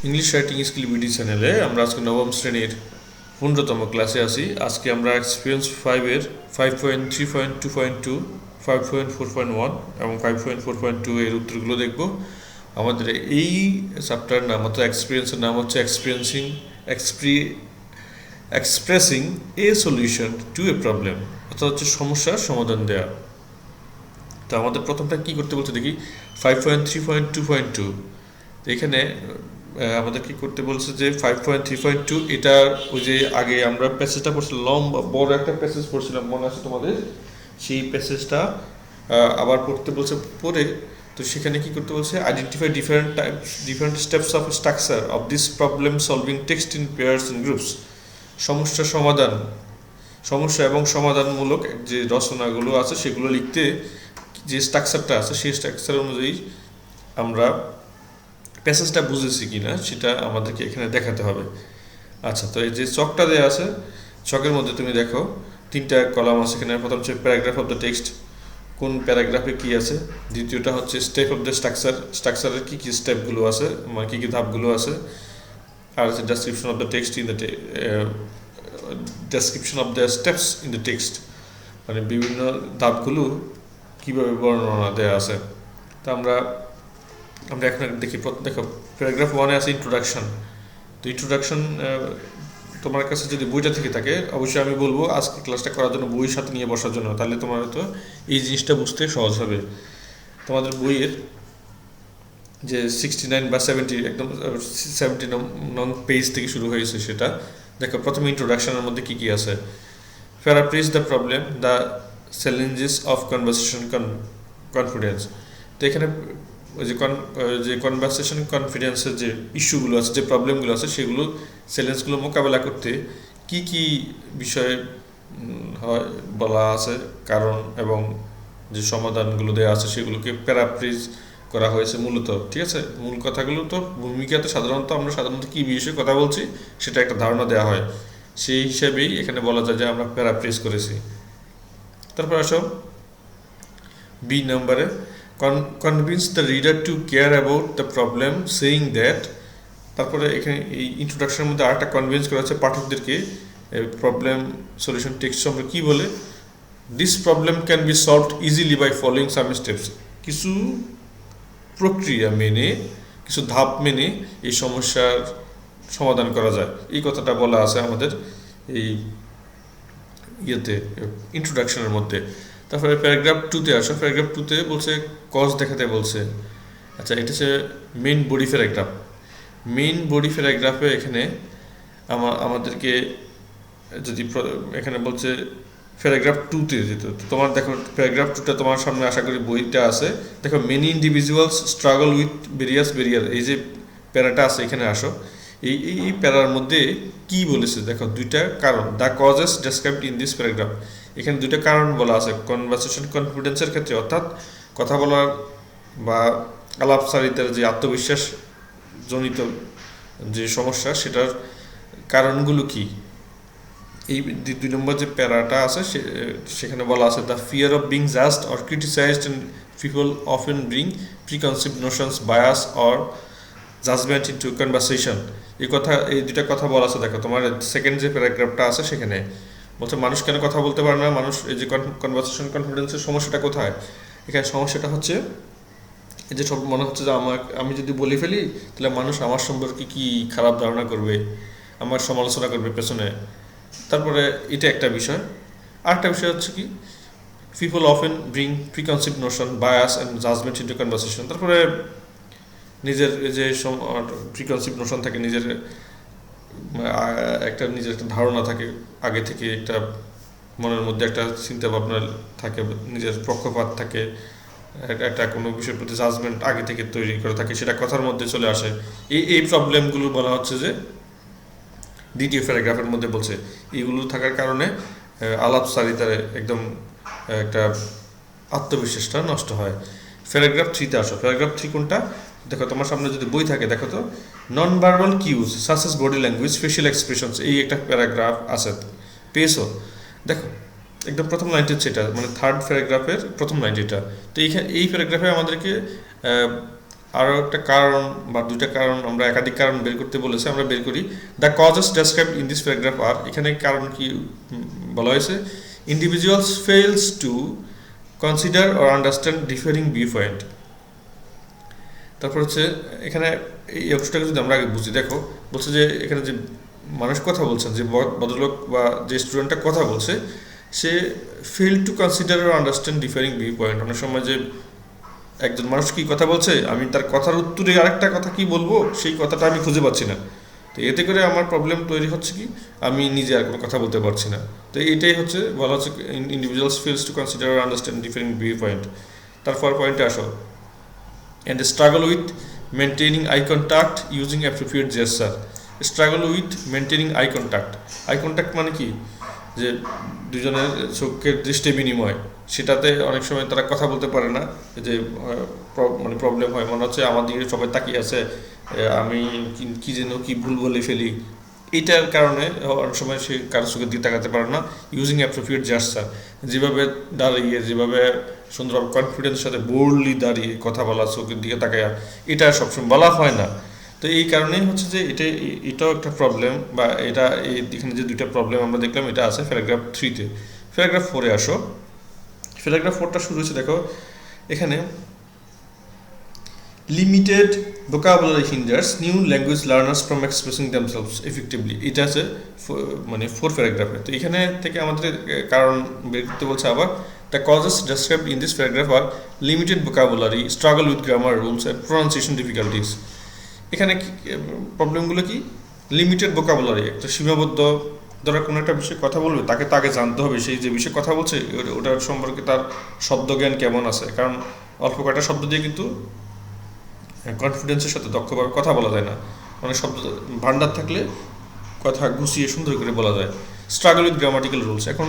English writing skill BD চ্যানেলে আমরা আজকে নবম শ্রেণীর 15তম ক্লাসে আছি। আজকে আমরা এক্সপিরিয়েন্স 5-এর 5.3.2.2, 5.4.1 এবং 5.4.2 এর উত্তরগুলো দেখব। আমাদের এই চ্যাপ্টারের নাম অর্থাৎ এক্সপিরিয়েন্সের নাম হচ্ছে expressing a solution to A problem, অর্থাৎ হচ্ছে সমস্যার সমাধান দেওয়া। তো আমাদের প্রথমটা কি করতে বলছে দেখি, 5.3.2.2। এখানে আমাদের কি করতে বলছে যে 5.3.2, এটা ওই যে আগে আমরা প্যাসেজটা পড়ছিলাম, লম্বা বড় একটা প্যাসেজ পড়ছিলাম, মনে আছে তোমাদের? সেই প্যাসেজটা আবার পড়তে বলছে। পড়ে তো সেখানে কি করতে বলছে, identify different steps of structure of this problem solving text in pairs and groups. সমস্যা এবং সমাধানমূলক যে রচনাগুলো আছে সেগুলো লিখতে যে স্ট্রাকচারটা আছে সেই স্ট্রাকচার অনুযায়ী আমরা প্যাসেজটা বুঝেছি কিনা সেটা আমাদেরকে এখানে দেখাতে হবে। আচ্ছা, তো এই যে চকটা দেওয়া আছে, চকের মধ্যে তুমি দেখো 3টা কলাম আছে এখানে। প্রথম হচ্ছে প্যারাগ্রাফ অফ দ্য টেক্সট, কোন প্যারাগ্রাফে কি আছে। দ্বিতীয়টা হচ্ছে স্টেপ অফ দ্য স্ট্রাকচারের কী কী স্টেপগুলো আছে, মানে কী কী ধাপগুলো আছে। আর হচ্ছে description of the text in the description of the steps in the text, মানে বিভিন্ন ধাপগুলো কীভাবে বর্ণনা দেওয়া আছে। তো আমরা এখন দেখি। দেখো, প্যারাগ্রাফ 1-এ আছে ইন্ট্রোডাকশন। তো ইন্ট্রোডাকশন তোমার কাছে যদি বইটা থেকে থাকে, অবশ্যই আমি বলবো আজকে ক্লাসটা করার জন্য বই সাথে নিয়ে বসার জন্য, তাহলে তোমার হয়তো এই জিনিসটা বুঝতে সহজ হবে। তোমাদের বইয়ের যে 69 বা 70, একদম 70 নং পেজ থেকে শুরু হয়েছে সেটা দেখো। প্রথমে ইন্ট্রোডাকশনের মধ্যে কী কী আছে। Paraphrase the problem, the challenges of conversation confidence. তো এখানে ওই যে কনভারসেশন কনফিডেন্সের যে ইস্যুগুলো আছে, যে প্রবলেমগুলো আছে, সেগুলো চ্যালেঞ্জগুলো মোকাবেলা করতে কি কি বিষয়ে হয় বলা আছে, কারণ এবং যে সমাধানগুলো দেওয়া আছে সেগুলোকে প্যারাফ্রেজ করা হয়েছে মূলত। ঠিক আছে, মূল কথাগুলো তো ভূমিকাতে আমরা সাধারণত কী বিষয়ে কথা বলছি সেটা একটা ধারণা দেওয়া হয়, সেই হিসাবেই এখানে বলা যায় যে আমরা প্যারাফ্রেজ করেছি। তারপর আসো বি নম্বরে, convince the reader to care about the problem saying that। তারপরে এখানে এই ইন্ট্রোডাকশনের মধ্যে আরেকটা কনভিন্স করা হচ্ছে পাঠকদেরকে প্রবলেম সলিউশন টেক্সট সম্পর্কে কী বলে। This problem can be solved easily by following some steps. কিছু প্রক্রিয়া মেনে, কিছু ধাপ মেনে এই সমস্যার সমাধান করা যায়, এই কথাটা বলা আছে আমাদের এই ইন্ট্রোডাকশনের মধ্যে। তারপরে প্যারাগ্রাফ 2-তে আসো। প্যারাগ্রাফ 2-তে বলছে কজ দেখাতে বলছে। আচ্ছা, এটা হচ্ছে main body paragraph. Main body প্যারাগ্রাফে এখানে আমাদেরকে যদি এখানে বলছে প্যারাগ্রাফ 2-তে যেত, তোমার দেখো প্যারাগ্রাফ 2টা তোমার সামনে আশা করি বইটা আছে। দেখো, many individuals struggle with various barrier, এই যে প্যারাটা আছে এখানে আসো। এই প্যারার মধ্যে কি বলেছে দেখো, 2টা কারণ, the causes described in this paragraph. এখানে 2টা কারণ বলা আছে কনভারসেশন কনফিডেন্সের ক্ষেত্রে, অর্থাৎ কথা বলার বা আলাপচারিতার যে আত্মবিশ্বাস জনিত যে সমস্যা, সেটার কারণগুলো কি। এই 2 নম্বর যে প্যারাটা আছে সেখানে বলা আছে, the fear of being judged or criticized and people often bring preconceived notions, bias or judgment into conversation. এই 2টা কথা বলা আছে। দেখো, তোমার সেকেন্ড যে প্যারাগ্রাফটা আছে সেখানে বলছে মানুষ কেন কথা বলতে পারে না, মানুষ এই যে কনভারসেশন কনফিডেন্সের সমস্যাটা কোথায়। এখানে সমস্যাটা হচ্ছে এই যে সব মনে হচ্ছে যে আমি যদি বলে ফেলি তাহলে মানুষ আমার সম্পর্কে কি খারাপ ধারণা করবে, আমার সমালোচনা করবে পেছনে। তারপরে এটা একটা বিষয়। আরেকটা বিষয় হচ্ছে কি, people often bring preconceived notion, bias and judgment into conversation. তারপরে নিজের যে প্রিকনসিভড নোশন থাকে, নিজের একটা ধারণা থাকে, আগে থেকে একটা মনের মধ্যে একটা চিন্তা ভাবনা থাকে, নিজের পক্ষপাত থাকে, একটা কোনো বিষয়ের প্রতি জাজমেন্ট আগে থেকে তৈরি করে থাকে, সেটা কথার মধ্যে চলে আসে। এই প্রবলেমগুলো বলা হচ্ছে যে দ্বিতীয় প্যারাগ্রাফের মধ্যে বলছে। এইগুলো থাকার কারণে আলাপচারিতার একদম একটা আত্মবিশ্বাসটা নষ্ট হয়। প্যারাগ্রাফ 3-তে আসো। প্যারাগ্রাফ 3 কোনটা দেখো, তোমার সামনে যদি বই থাকে দেখো তো, non verbal cues such as body language, facial expressions, এই একটা প্যারাগ্রাফ আছে, পেয়েছো? দেখো, একদম প্রথম লাইনটা হচ্ছে এটা, মানে 3rd প্যারাগ্রাফের প্রথম লাইন এটা। তো এই প্যারাগ্রাফে আমাদেরকে আরও একটা কারণ বা দুইটা কারণ, আমরা একাধিক কারণ বের করতে বলেছে, আমরা বের করি। The causes described in this paragraph are, এখানে কারণ কি বলা হয়েছে, individuals fails to consider or understand differing view point. তারপর হচ্ছে এখানে এই অংশটাকে যদি আমরা আগে বুঝি, দেখো বলছে যে এখানে যে মানুষ কথা বলছেন, যে ভদ্রলোক বা যে স্টুডেন্টটা কথা বলছে, সে fail to consider or understand differing view point. অনেক সময় যে একজন মানুষ কি কথা বলছে, আমি তার কথার উত্তরে আরেকটা কথা কি বলবো, সেই কথাটা আমি খুঁজে পাচ্ছি না। তো এতে করে আমার প্রবলেম তৈরি হচ্ছে কি, আমি নিজে আর কোনো কথা বলতে পারছি না। তো এইটাই হচ্ছে বলা হচ্ছে individuals fails to consider or understand differing view point. তারপর পয়েন্টে আসো, and struggle with maintaining eye contact using appropriate gesture. Struggle with maintaining eye contact. Eye contact মানে কি, যে দুজনের চোখের দৃষ্টি বিনিময়, সেটাতে অনেক সময় তারা কথা বলতে পারে না, যে মানে প্রবলেম হয়, মনে হচ্ছে আমার দিকে সবাই তাকিয়ে আছে, আমি কি যেন কি ভুল বলে ফেলি। এইটার কারণে অনেক সময় সে কারো চোখের দিকে তাকাতে পারে না। ইউজিং অ্যাপ্রোপ্রিয়েট জেস্চার, যেভাবে দাঁড়িয়ে, যেভাবে সুন্দরভাবে কনফিডেন্সের সাথে বোল্ডলি দাঁড়িয়ে কথা বলা, চোখের দিকে তাকায়, এটা সবসময় বলা হয় না। তো এই কারণেই হচ্ছে যে এটাও একটা প্রবলেম, বা এটা এখানে যে দুইটা প্রবলেম আমরা দেখলাম, এটা আছে প্যারাগ্রাফ 3-তে। প্যারাগ্রাফ 4-এ আসো। প্যারাগ্রাফ 4টা শুরু হয়েছে, দেখো এখানে limited vocabulary hinders new language learners from expressing themselves effectively. এটা আছে মানে 4 প্যারাগ্রাফে। তো এখানে থেকে আমাদের কারণ বের করতে বলছে আবার, the causes described in this paragraph are limited vocabulary, struggle with grammar rules and pronunciation difficulties. এখানে প্রবলেমগুলো কি, লিমিটেড vocabulary, একটা সীমাবদ্ধ, ধরো কোনো একটা বিষয়ে কথা বলবে, তাকে তাকে জানতে হবে সেই যে বিষয়ে কথা বলছে ওটার সম্পর্কে তার শব্দজ্ঞান কেমন আছে, কারণ অল্প কয়েকটা শব্দ দিয়ে কিন্তু কনফিডেন্সের সাথে দক্ষভাবে কথা বলা যায় না। অনেক শব্দ ভান্ডার থাকলে কথা গুছিয়ে সুন্দর করে বলা যায়। স্ট্রাগল উইথ গ্রামাটিক্যাল রুলস, এখন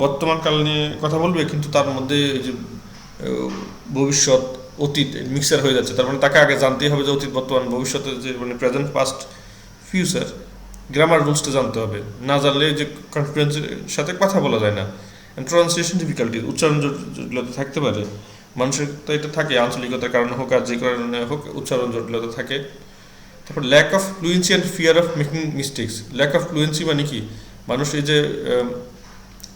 বর্তমান কাল নিয়ে কথা বলবে, কিন্তু তার মধ্যে যে ভবিষ্যৎ অতীত মিক্সার হয়ে যাচ্ছে, তার মানে তাকে আগে জানতেই হবে যে অতীত বর্তমান ভবিষ্যতের যে মানে প্রেজেন্ট পাস্ট ফিউচার গ্রামার রুলসটা জানতে হবে, না জানলে যে কনফিডেন্সের সাথে কথা বলা যায় না। অ্যান্ড প্রনাউন্সিয়েশন ডিফিকাল্টি, উচ্চারণ জটিলতা থাকতে পারে, মানুষের তো এটা থাকে, আঞ্চলিকতার কারণে হোক আর যে কারণে হোক উচ্চারণ জটিলতা থাকে। তারপর lack of fluency and fear of making mistakes. Lack of fluency মানে কি, মানুষ এই যে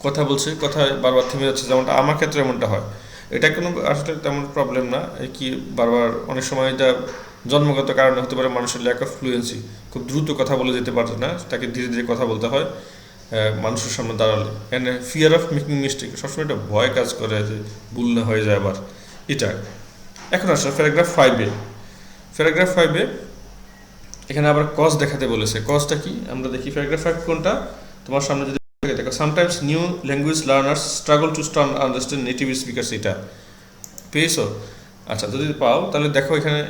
কথা বলছে, কথা বারবার থেমে যাচ্ছে, যেমনটা আমার ক্ষেত্রে এমনটা হয়, এটা কোনো আসলে তেমন প্রবলেম না, কি বারবার অনেক সময় এটা জন্মগত কারণে হতে পারে, মানুষের ল্যাক অফ ফ্লুয়েন্সি, খুব দ্রুত কথা বলে যেতে পারে না, তাকে ধীরে ধীরে কথা বলতে হয় মানুষের সামনে দাঁড়ালে। And fear of making mistake, সবসময় একটা ভয় কাজ করে যে ভুল না হয়ে যায় আবার, এটা। এখন আসলে প্যারাগ্রাফ 5-এ, প্যারাগ্রাফ 5-এ এখানে আবার কজ দেখাতে বলেছে। কজটা কি আমরা দেখি, প্যারাগ্রাফ 5 কোনটা তোমার সামনে যদি দেখো, sometimes new language learners struggle to understand native speakers, এটা পেয়েছো? আচ্ছা, যদি পাও তাহলে দেখো এখানে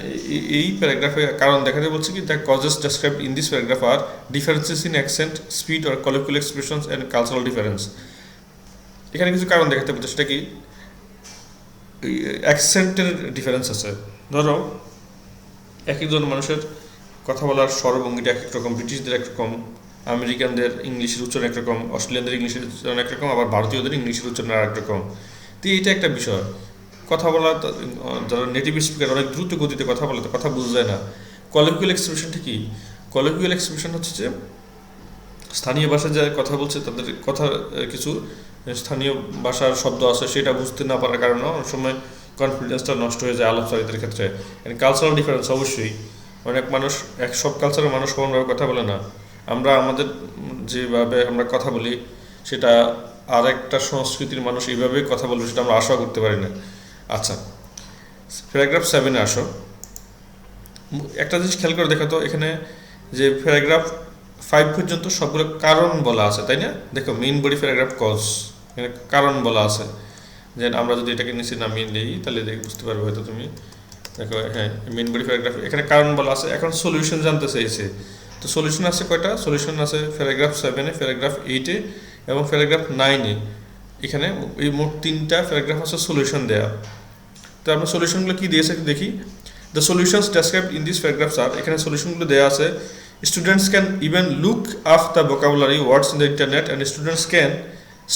এই প্যারাগ্রাফে কারণ দেখাতে বলছে কি, the causes described in this paragraph are differences in accent, speed or colloquial expressions and cultural difference. এখানে কিছু কারণ দেখাতে বলছে, সেটা কি, অ্যাকসেন্টের ডিফারেন্স আছে। ধরো এক একজন মানুষের কথা বলার স্বরভঙ্গিটা এক এক রকম, ব্রিটিশদের একরকম, আমেরিকানদের ইংলিশের উচ্চারণ একরকম, অস্ট্রেলিয়ানদের ইংলিশের উচ্চারণ একরকম, আবার ভারতীয়দের ইংলিশের উচ্চারণ আর একরকম। তো এইটা একটা বিষয়, কথা বলা, যারা নেটিভ স্পিকার অনেক দ্রুত গতিতে কথা বলে, তো কথা বোঝা যায় না। কলিকুয়াল এক্সপ্রেশনটা কি, কলিকুয়াল এক্সপ্রেশন হচ্ছে যে স্থানীয় ভাষায় যারা কথা বলছে তাদের কথা কিছু স্থানীয় ভাষার শব্দ আছে, সেটা বুঝতে না পারার কারণে অনেক সময় কনফিডেন্সটা নষ্ট হয়ে যায় আলাপচারিতার ক্ষেত্রে। কালচারাল ডিফারেন্স, অবশ্যই অনেক মানুষ, সব কালচারের মানুষ সমানভাবে কথা বলে না। আমরা আমাদের যেভাবে আমরা কথা বলি, সেটা আরেকটা সংস্কৃতির মানুষ এইভাবেই কথা বলবে, সেটা আমরা আশা করতে পারি না। আচ্ছা, প্যারাগ্রাফ 7-এ আসো। একটা জিনিস খেয়াল করে দেখো তো, এখানে যে প্যারাগ্রাফ 5 পর্যন্ত সবগুলো কারণ বলা আছে, তাই না? দেখো মেইন বডি প্যারাগ্রাফ কজ, এখানে কারণ বলা আছে। যে আমরা যদি এটাকে নিচে নামিয়ে নিই তাহলে বুঝতে পারবে হয়তো তুমি। দেখো হ্যাঁ, মেইন বডি প্যারাগ্রাফ, এখানে কারণ বলা আছে। এখন সলিউশন জানতে চাইছে, তো সলিউশন আছে কয়টা? সলিউশন আছে প্যারাগ্রাফ 7-এ, প্যারাগ্রাফ 8-এ এবং প্যারাগ্রাফ 9-এ। এখানে এই মোট 3টা প্যারাগ্রাফ আছে সলিউশন দেয়া। তো আমরা সলিউশনগুলো কি দিয়েছে দেখি। The solutions described in this paragraphs are, এখানে সলিউশনগুলো দেওয়া আছে। Students can even look up the vocabulary words in the internet and students can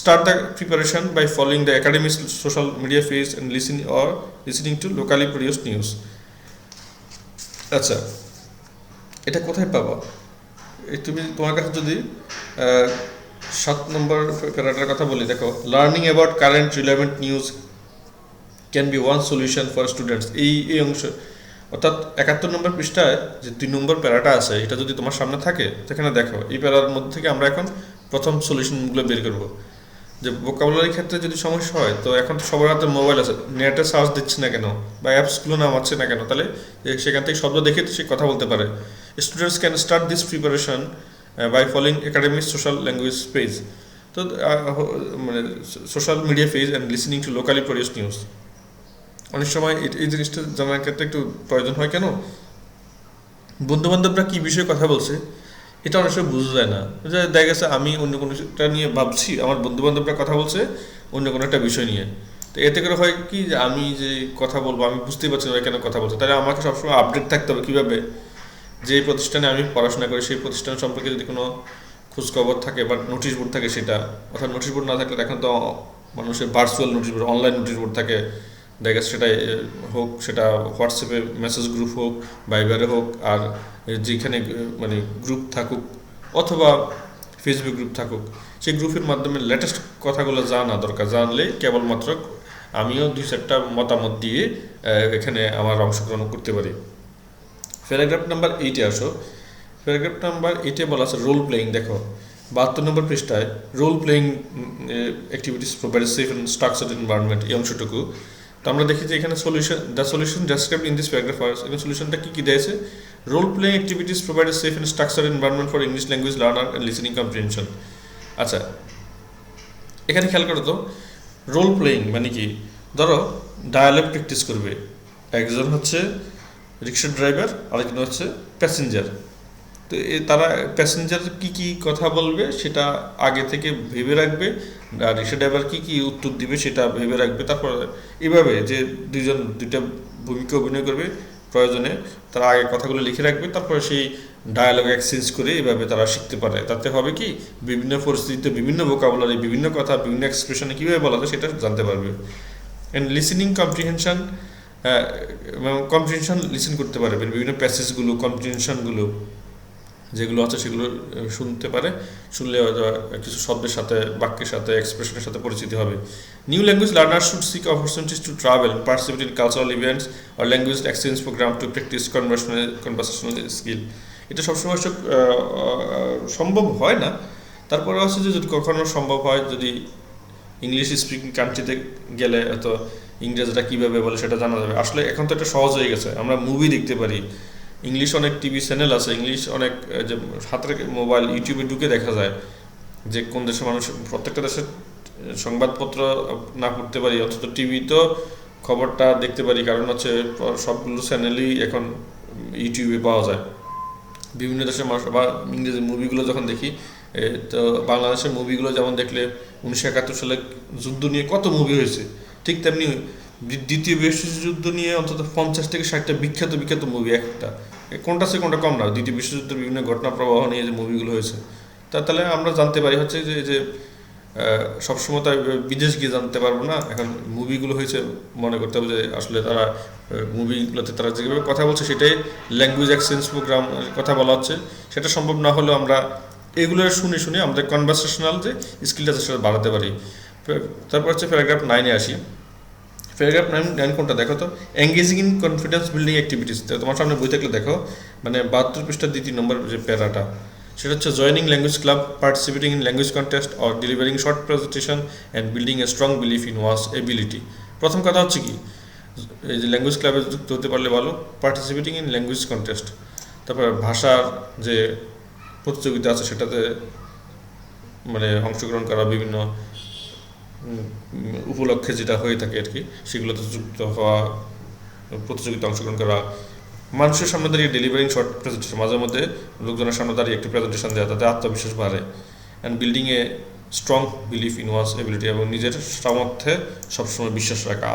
start the preparation by following the academic social media feeds and listening to locally produced news. আচ্ছা, এটা কোথায় পাবা? তুমি তোমার কাছে যদি 7 নম্বর প্যারাটার কথা বলি, দেখো, learning about current relevant news can be one solution for students. এই অংশ, অর্থাৎ 71 নম্বর পৃষ্ঠায় যে 2 নম্বর প্যারাটা আছে, এটা যদি তোমার সামনে থাকে, সেখানে দেখো এই প্যারার মধ্যে থেকে আমরা এখন প্রথম সলিউশনগুলো বের করবো। যে ভোকাবুলারির ক্ষেত্রে যদি সমস্যা হয়, তো এখন তো সবার হাতে মোবাইল আছে, নেটে সার্চ দিচ্ছে না কেন, বা অ্যাপসগুলো নামাচ্ছে না কেন, তাহলে সেখান থেকে শব্দ দেখে সে কথা বলতে পারে। Students can start this preparation by following academic social language page, তো মানে social media page and listening to locally produce news. অনেক সময় এই জিনিসটা জানার ক্ষেত্রে একটু প্রয়োজন হয়, কেন বন্ধুবান্ধবরা কী বিষয়ে কথা বলছে এটা অনেক সময় বোঝা যায় না। দেখা গেছে আমি অন্য কোনোটা নিয়ে ভাবছি, আমার বন্ধুবান্ধবরা কথা বলছে অন্য কোনো একটা বিষয় নিয়ে, তো এতে করে হয় কি যে আমি যে কথা বলবো আমি বুঝতেই পারছি না কেন কথা বলছে। তাহলে আমাকে সবসময় আপডেট থাকতে হবে কীভাবে, যে প্রতিষ্ঠানে আমি পড়াশোনা করি সেই প্রতিষ্ঠান সম্পর্কে যদি কোনো খোঁজখবর থাকে বা নোটিশ বোর্ড থাকে সেটা, অর্থাৎ নোটিশ বোর্ড না থাকলে এখন তো মানুষের virtual notice board, online notice board থাকে, দেখা গেছে সেটা হোক, সেটা হোয়াটসঅ্যাপে মেসেজ গ্রুপ হোক, ভাইবারে হোক, আর যেখানে মানে গ্রুপ থাকুক অথবা ফেসবুক গ্রুপ থাকুক, সেই গ্রুপের মাধ্যমে লেটেস্ট কথাগুলো জানা দরকার। জানলে কেবলমাত্র আমিও 2-4টা মতামত দিয়ে এখানে আমার অংশগ্রহণ করতে পারি। প্যারাগ্রাফ নাম্বার 8-এ আসো। প্যারাগ্রাফ নাম্বার 8-এ বলা আছে রোল প্লেয়িং। দেখো 72 নম্বর পৃষ্ঠায় role playing activities provide safe and structured environment, এই অংশটুকু। তো আমরা দেখি যে এখানে solution described in this paragraph, এখানে সলিউশনটা কী কী দিয়েছে? Role playing activities provide safe and structured environment for English language learner and listening comprehension. আচ্ছা, এখানে খেয়াল করো তো, রোল প্লেয়িং মানে কি? ধরো ডায়ালগ প্র্যাকটিস করবে, একজন হচ্ছে রিক্সা ড্রাইভার, আরেকজন হচ্ছে প্যাসেঞ্জার। তো তারা প্যাসেঞ্জার কি কি কথা বলবে সেটা আগে থেকে ভেবে রাখবে, আর রিক্সা ড্রাইভার কি কি উত্তর দিবে সেটা ভেবে রাখবে। তারপর এভাবে যে দুইটা ভূমিকা অভিনয় করবে, প্রয়োজনে তারা আগে কথাগুলো লিখে রাখবে, তারপরে সেই ডায়ালগ এক্সচেঞ্জ করে এভাবে তারা শিখতে পারে। তাতে হবে কি, বিভিন্ন পরিস্থিতিতে বিভিন্ন ভোকাবুলারি, বিভিন্ন কথা, বিভিন্ন এক্সপ্রেশনে কীভাবে বলা যায় সেটা জানতে পারবে। And listening comprehension, comprehension listen করতে পারবে, বিভিন্ন প্যাসেজগুলো, কম্প্রিহেনশনগুলো যেগুলো আছে সেগুলো শুনতে পারে, শুনলে কিছু শব্দের সাথে, বাক্যের সাথে, এক্সপ্রেশনের সাথে পরিচিতি হবে। New language learner should seek opportunities to travel, participate in cultural events আর language exchange program to practice conversational skill. এটা সবসময় সম্ভব হয় না, তারপরে হচ্ছে যে যদি কখনো সম্ভব হয়, যদি ইংলিশ স্পিকিং কান্ট্রিতে গেলে এত ইংরেজরা কীভাবে বলে সেটা জানা যাবে। আসলে এখন তো এটা সহজ হয়ে গেছে, আমরা মুভি দেখতে পারি, ইংলিশ অনেক টিভি চ্যানেল আছে, ইংলিশ অনেক যে হাতের মোবাইল, ইউটিউবে ঢুকে দেখা যায় যে কোন দেশের মানুষ। প্রত্যেকটা দেশের সংবাদপত্র না পড়তে পারি, অন্তত টিভি তো খবরটা দেখতে পারি, কারণ হচ্ছে সবগুলো চ্যানেলই এখন ইউটিউবে পাওয়া যায়। বিভিন্ন দেশের মানুষ বা ইংরেজি মুভিগুলো যখন দেখি, তো বাংলাদেশের মুভিগুলো যেমন দেখলে 1971 সালে যুদ্ধ নিয়ে কত মুভি হয়েছে, ঠিক তেমনি দ্বিতীয় বিশ্বযুদ্ধ নিয়ে অন্তত 50 থেকে 60টা বিখ্যাত মুভি, একটা কোনটা সে কোনটা কম না, দ্বিতীয় বিশ্বযুদ্ধের বিভিন্ন ঘটনা প্রবাহ নিয়ে যে মুভিগুলো হয়েছে। তাহলে আমরা জানতে পারি হচ্ছে যে সবসময় তাই বিদেশ গিয়ে জানতে পারবো না, এখন মুভিগুলো হয়েছে, মনে করতে হবে যে আসলে তারা মুভিগুলোতে তারা যেভাবে কথা বলছে সেটাই ল্যাঙ্গুয়েজ এক্সচেঞ্জ প্রোগ্রাম কথা বলা হচ্ছে। সেটা সম্ভব না হলেও আমরা এগুলো শুনে আমাদের কনভারসেশনাল যে স্কিলটা সেটা বাড়াতে পারি। তারপর হচ্ছে প্যারাগ্রাফ 9-এ আসি। প্যারাগ্রাফ 9 কোনটা দেখো তো, engaging in confidence building activities. তোমার সামনে বই থাকলে দেখো, মানে 72 পৃষ্ঠার 2 নম্বর যে প্যারাটা, সেটা হচ্ছে joining language club, participating in language contest or delivering short presentation and building a strong belief in one's ability. প্রথম কথা হচ্ছে কি, এই যে ল্যাঙ্গুয়েজ ক্লাবে যুক্ত হতে পারলে ভালো, পার্টিসিপেটিং ইন ল্যাঙ্গুয়েজ কন্টেস্ট, তারপর ভাষার যে প্রতিযোগিতা আছে সেটাতে মানে অংশগ্রহণ করা, বিভিন্ন উপলক্ষে যেটা হয়ে থাকে আর কি, সেগুলোতে যুক্ত হওয়া, প্রতিযোগিতা অংশগ্রহণ করা, মানুষের সামনে দাঁড়িয়ে ডেলিভারিং শর্ট প্রেজেন্টেশন, মাঝে মধ্যে লোকজনের সামনে দাঁড়িয়ে একটি প্রেজেন্টেশন দেওয়া, তাতে আত্মবিশ্বাস বাড়ে। And building a strong belief in one's ability, এবং নিজের সামর্থ্যে সবসময় বিশ্বাস রাখা।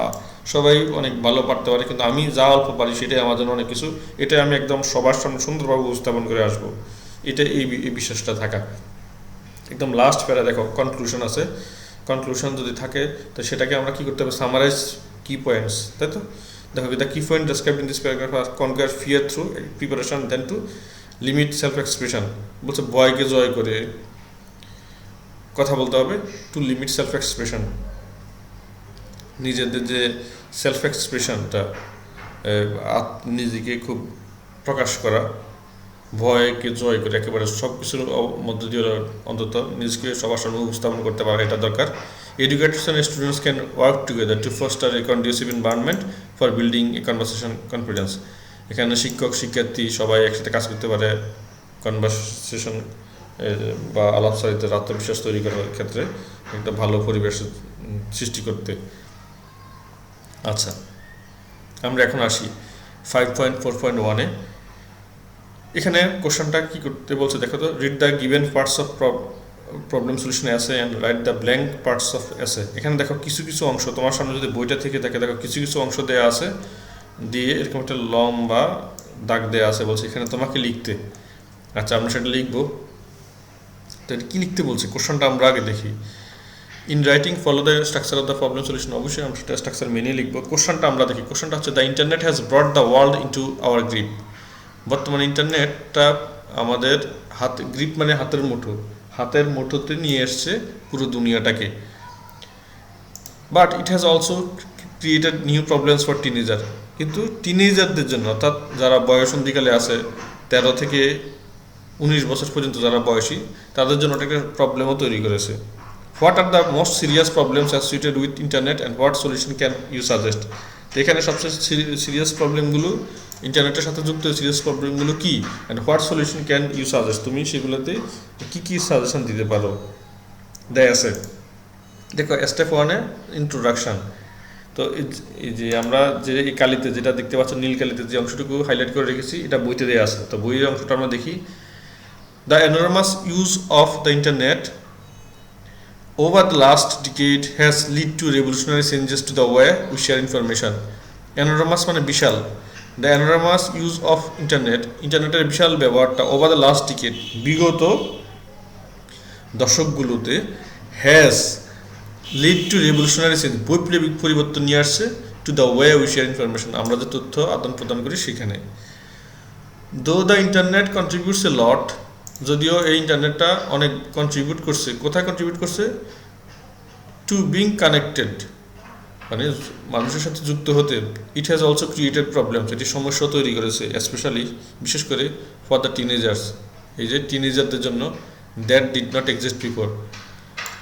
সবাই অনেক ভালো পারতে পারে, কিন্তু আমি যা অল্প পারি সেটাই আমার জন্য অনেক কিছু, এটাই আমি একদম সবার সামনে সুন্দরভাবে উপস্থাপন করে আসবো, এটা এই বিশ্বাসটা থাকা। একদম লাস্ট প্যারা দেখো, কনক্লুশন আছে। কনক্লুশন যদি থাকে তো সেটাকে আমরা কী করতে হবে, সামারাইজ কি পয়েন্টস, তাই তো। দেখো the key point described in this paragraph are conquer fear through preparation, then to limit self expression বলছে ভয়কে জয় করে কথা বলতে হবে, টু লিমিট সেলফ এক্সপ্রেশন, নিজেদের যে সেলফ এক্সপ্রেশনটা নিজেকে খুব প্রকাশ করা, ভয়কে জয় করে একেবারে সব কিছুর মধ্য দিয়ে অন্তত নিজেকে সবার সামনে উপস্থাপন করতে পারে, এটা দরকার। Education students can work together to foster a conducive environment for building a conversation confidence. এখানে শিক্ষক শিক্ষার্থী সবাই একসাথে কাজ করতে পারে কনভারসেশন বা আলাপচারিতার আত্মবিশ্বাস তৈরি করার ক্ষেত্রে একটা ভালো পরিবেশ সৃষ্টি করতে। আচ্ছা, আমরা এখন আসি 5.4.1-এ। এখানে কোশ্চেনটা কি করতে বলছে দেখো তো, read the given parts of problem solution essay and write the blank parts of essay. এখানে দেখো কিছু কিছু অংশ তোমার সামনে যদি বইটা থেকে থাকে, দেখো কিছু কিছু অংশ দেওয়া আছে, দিয়ে এরকম একটা লম্বা দাগ দেওয়া আছে, বলছে এখানে তোমাকে লিখতে। আচ্ছা, আমরা সেটা লিখবো। তো এটা কী লিখতে বলছে কোশ্চেনটা আমরা আগে দেখি। In writing follow the structure of the problem solution, অবশ্যই আমরা সেটা স্ট্রাকচার মেনে লিখবো। কোশ্চেনটা আমরা দেখি। কোশ্চেনটা হচ্ছে the internet has brought the world into our grip. বর্তমানে ইন্টারনেটটা আমাদের হাতে, গ্রিপ মানে হাতের মুঠো, হাতের মুঠোতে নিয়ে এসছে পুরো দুনিয়াটাকে। But it has also created new problems for teenager. কিন্তু টিনেজারদের জন্য, অর্থাৎ যারা বয়সন্ধিকালে আছে 13 থেকে 19 বছর পর্যন্ত যারা বয়সী, তাদের জন্য একটা প্রবলেমও তৈরি করেছে। What are the most serious problems associated with internet and what solution can you suggest. তো এখানে সবচেয়ে সিরিয়াস প্রবলেমগুলো, ইন্টারনেটের সাথে যুক্ত সিরিয়াস প্রবলেমগুলো কী, and what solution can you suggest, তুমি সেগুলোতে কী কী সাজেশন দিতে পারো দেয় আছে। দেখো স্টেপ 1-এ ইন্ট্রোডাকশান। তো এই যে আমরা যে এই কালিতে যেটা দেখতে পাচ্ছ, নীল কালিতে যে অংশটুকু হাইলাইট করে রেখেছি, এটা বইতে দেওয়া আছে। তো বইয়ের অংশটা আমরা দেখি। The enormous use of the internet over the last decade has led to revolutionary changes to the way we share information. Enormous মানে বিশাল। The enormous use of internet, ইন্টারনেটের বিশাল ব্যবহারটা over the last decade, বিগত দশকগুলোতে, has led to revolutionary change, বৈপ্লবিক পরিবর্তন নিয়ে আসছে, to the way we share information, আমরা যে তথ্য আদান প্রদান করি সেখানে। Though the internet contributes a lot, যদিও এই ইন্টারনেটটা অনেক কন্ট্রিবিউট করছে, কোথায় কন্ট্রিবিউট করছে, টু বিং কানেক্টেড, মানে মানুষের সাথে যুক্ত হতে, ইট হ্যাজ অলসো ক্রিয়েটেড প্রবলেমস, এটি সমস্যা তৈরি করেছে, স্পেশালি বিশেষ করে ফর দ্য টিনেজার্স, এই যে টিনেজারদের জন্য, that did not exist before,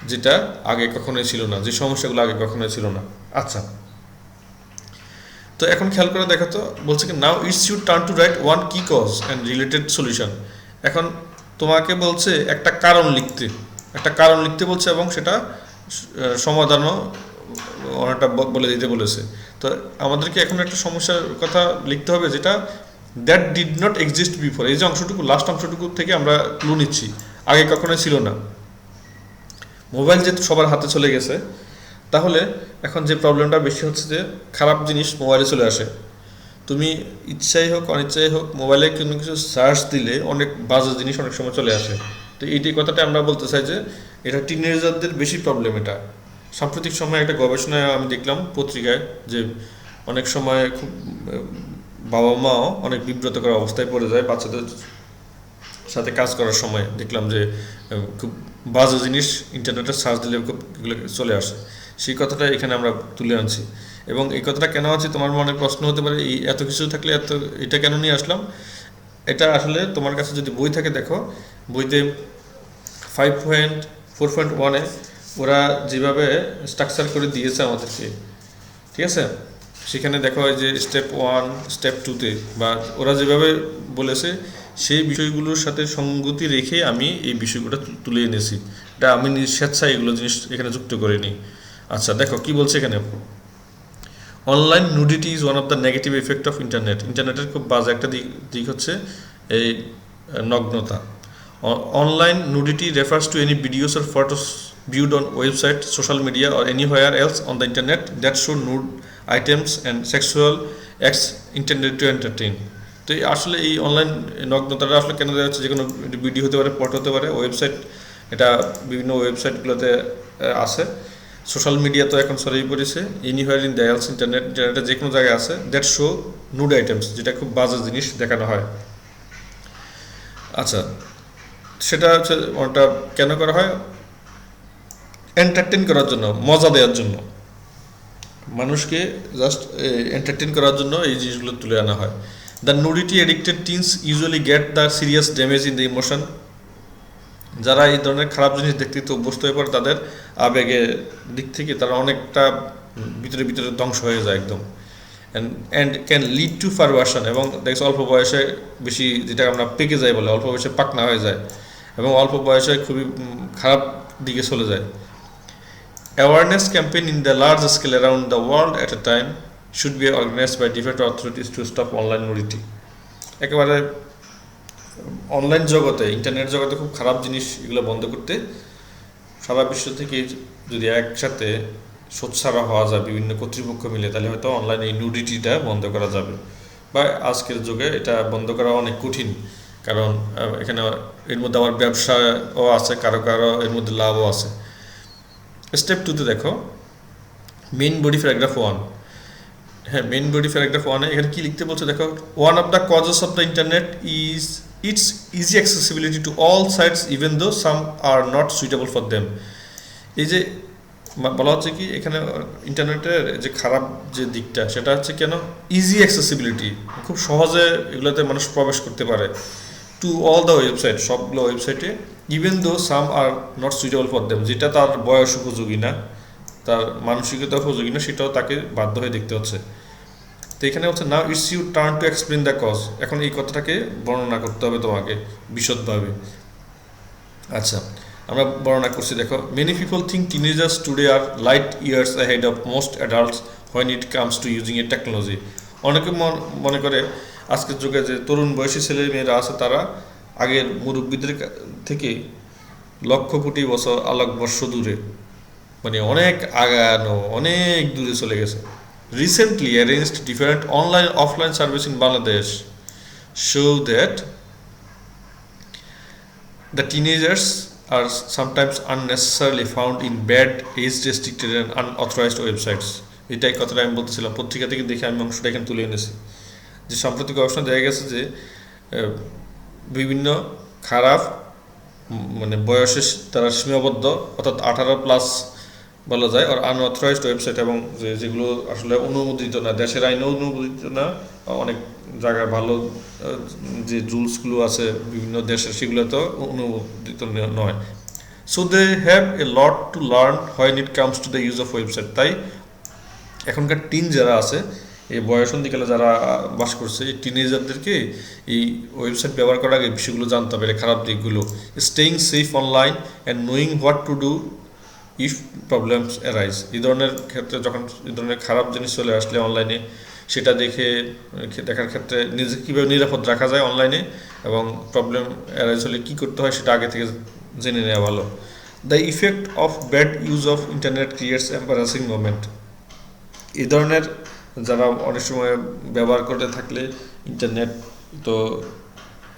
যেটা আগে কখনোই ছিল না, যে সমস্যাগুলো আগে কখনোই ছিল না। আচ্ছা, তো এখন খেয়াল করে দেখো তো, বলছে কি now it's your turn to right one কি কজ অ্যান্ড রিলেটেড সলিউশন। এখন তোমাকে বলছে একটা কারণ লিখতে বলছে, এবং সেটা সমাধানও অনেকটা বলে দিতে বলেছে। তো আমাদেরকে এখন একটা সমস্যার কথা লিখতে হবে, যেটা that did not exist before, এই যে অংশটুকু, লাস্ট অংশটুকু থেকে আমরা ক্লু নিচ্ছি, আগে কখনোই ছিল না। মোবাইল যেহেতু সবার হাতে চলে গেছে, তাহলে এখন যে প্রবলেমটা বেশি হচ্ছে যে খারাপ জিনিস মোবাইলে চলে আসে। তুমি ইচ্ছাই হোক অনিচ্ছাই হোক, মোবাইলে কোনো কিছু সার্চ দিলে অনেক বাজে জিনিস অনেক সময় চলে আসে। তো এইটি কথাটা আমরা বলতে চাই যে এটা টিনেজারদের বেশি প্রবলেম। এটা সাম্প্রতিক সময়ে একটা গবেষণায় আমি দেখলাম পত্রিকায়, যে অনেক সময় খুব বাবা মাও অনেক বিব্রতকর অবস্থায় পড়ে যায় বাচ্চাদের সাথে কাজ করার সময়। দেখলাম যে খুব বাজে জিনিস ইন্টারনেটে সার্চ দিলে খুব এগুলো চলে আসে। সেই কথাটা এখানে আমরা তুলে আনছি। এবং এই কথাটা কেন আছে, তোমার মনে প্রশ্ন হতে পারে, এই এত কিছু থাকলে এটা কেন নিয়ে আসলাম। এটা আসলে তোমার কাছে যদি বই থাকে, দেখো বইতে 5.4.1-এ ওরা যেভাবে স্ট্রাকচার করে দিয়েছে আমাদেরকে, ঠিক আছে, সেখানে দেখো যে স্টেপ 1, স্টেপ 2-তে বা ওরা যেভাবে বলেছে সেই বিষয়গুলোর সাথে সঙ্গতি রেখে আমি এই বিষয়গুলো তুলে এনেছি। এটা আমি স্বেচ্ছায় এগুলো জিনিস এখানে যুক্ত করিনি। আচ্ছা, দেখো কি বলছে এখানে। Online nudity is one of the negative effect of internet. ইন্টারনেটের খুব বাজে একটা দিক হচ্ছে এই নগ্নতা। Online nudity refers to any videos or photos viewed on website, social media or anywhere else on the internet that show nude items and sexual acts intended to entertain. তো আসলে এই অনলাইন নগ্নতাটা আসলে কেন দেওয়া হচ্ছে, যে কোনো ভিডিও হতে পারে, ফটো হতে পারে, ওয়েবসাইট, এটা বিভিন্ন ওয়েবসাইটগুলোতে আছে। সোশ্যাল মিডিয়া তো এখন ছড়িয়ে পড়েছে, anywhere in the else internet, যেটা যে কোনো জায়গায় আছে, দ্যাট শো নুড আইটেমস, যেটা খুব বাজে জিনিস দেখানো হয়। আচ্ছা, সেটা হচ্ছে ওটা কেন করা হয়? এন্টারটেন করার জন্য, মজা দেওয়ার জন্য, মানুষকে জাস্ট এন্টারটেন করার জন্য এই জিনিসগুলো তুলে আনা হয়। The nudity addicted teens usually get the serious damage in the emotion. যারা এই ধরনের খারাপ জিনিস দেখতে অভ্যস্ত হয়ে পড়ে, তাদের আবেগের দিক থেকে তারা অনেকটা ভিতরে ভিতরে ধ্বংস হয়ে যায় একদম। And can lead to perversion, এবং দেখছো অল্প বয়সে বেশি, যেটা আমরা পেকে যাই বলে, অল্প বয়সে পাকনা হয়ে যায় এবং অল্প বয়সে খুবই খারাপ দিকে চলে যায়। Awareness campaign in the large scale around the world at a time should be organized by different authorities to stop online nudity. একেবারে অনলাইন জগতে, ইন্টারনেট জগতে খুব খারাপ জিনিস এগুলো বন্ধ করতে সারা বিশ্ব থেকে যদি একসাথে সোচ্চার হওয়া যায় বিভিন্ন কর্তৃপক্ষ মিলে, তাহলে হয়তো অনলাইনে এই নুডিটিটা বন্ধ করা যাবে। বা আজকের যুগে এটা বন্ধ করা অনেক কঠিন, কারণ এখানে এর মধ্যে আমার ব্যবসাও আছে, কারো কারো এর মধ্যে লাভও আছে। স্টেপ 2তে দেখো, মেইন বডি প্যারাগ্রাফ 1। হ্যাঁ, মেইন বডি প্যারাগ্রাফ 1-এ এখানে কি লিখতে বলছে দেখো, one of the causes of the internet is it's easy accessibility to all sites even though some are not suitable for them. এই যে বলা হচ্ছে কি, এখানে ইন্টারনেটের যে খারাপ যে দিকটা, সেটা হচ্ছে কেন, ইজি অ্যাক্সেসিবিলিটি, খুব সহজে এগুলোতে মানুষ প্রবেশ করতে পারে, টু অল দ্য ওয়েবসাইট, সবগুলো ওয়েবসাইটে, even though some are not suitable for them, যেটা তার বয়স উপযোগী না, তার মানসিকতা উপযোগী না, সেটাও তাকে বাধ্য হয়ে দেখতে হচ্ছে। তো এখানে হচ্ছে now it's you turn to explain the cause, এখন এই কথাটাকে বর্ণনা করতে হবে তোমাকে বিশদভাবে। আচ্ছা, আমরা বর্ণনা করছি দেখো, many people think teenagers today are light years ahead of most adults when it comes to using a technology. অনেকে মনে করে আজকের যুগে যে তরুণ বয়সী ছেলে মেয়েরা আছে, তারা আগের মুরব্বীদের থেকে লক্ষ কোটি বছর আলোকবর্ষ দূরে, মানে অনেক আগানো, অনেক দূরে চলে গেছে। Recently arranged different online offline service in Bangladesh show that the teenagers are sometimes unnecessarily found in bad, age-restricted and unauthorized websites. এটাই কথাটা আমি বলতেছিলাম, পত্রিকা থেকে দেখে আমি অংশটা এখানে তুলে এনেছি, যে সাম্প্রতিক গবেষণা দেখা গেছে যে বিভিন্ন খারাপ, মানে বয়সে তারা সীমাবদ্ধ, অর্থাৎ 18+ বলা যায়, আর আনঅথরাইজড ওয়েবসাইট, এবং যেগুলো আসলে অনুমোদিত না, দেশের আইনে অনুমোদিত না, অনেক জায়গায় ভালো যে রুলসগুলো আছে বিভিন্ন দেশের, সেগুলো তো অনুমোদিত নয়। So they have a lot to learn when it comes to the use of website. তাই এখনকার টিন যারা আছে, এই বয়সন্ধিকালে যারা বাস করছে, এই টিনেজারদেরকে এই ওয়েবসাইট ব্যবহার করার আগে বিষয়গুলো জানতে হবে, খারাপ দিকগুলো। Staying safe online and knowing what to do if problems arise. এই ধরনের ক্ষেত্রে যখন এই ধরনের খারাপ জিনিস চলে আসলে অনলাইনে, সেটা দেখার ক্ষেত্রে নিজে কীভাবে নিরাপদ রাখা যায় অনলাইনে, এবং প্রবলেম অ্যারাইজ হলে কী করতে হয় সেটা আগে থেকে জেনে নেওয়া ভালো। The effect of bad use of internet creates embarrassing moment. এই ধরনের যারা অনেক সময় ব্যবহার করতে থাকলে ইন্টারনেট, তো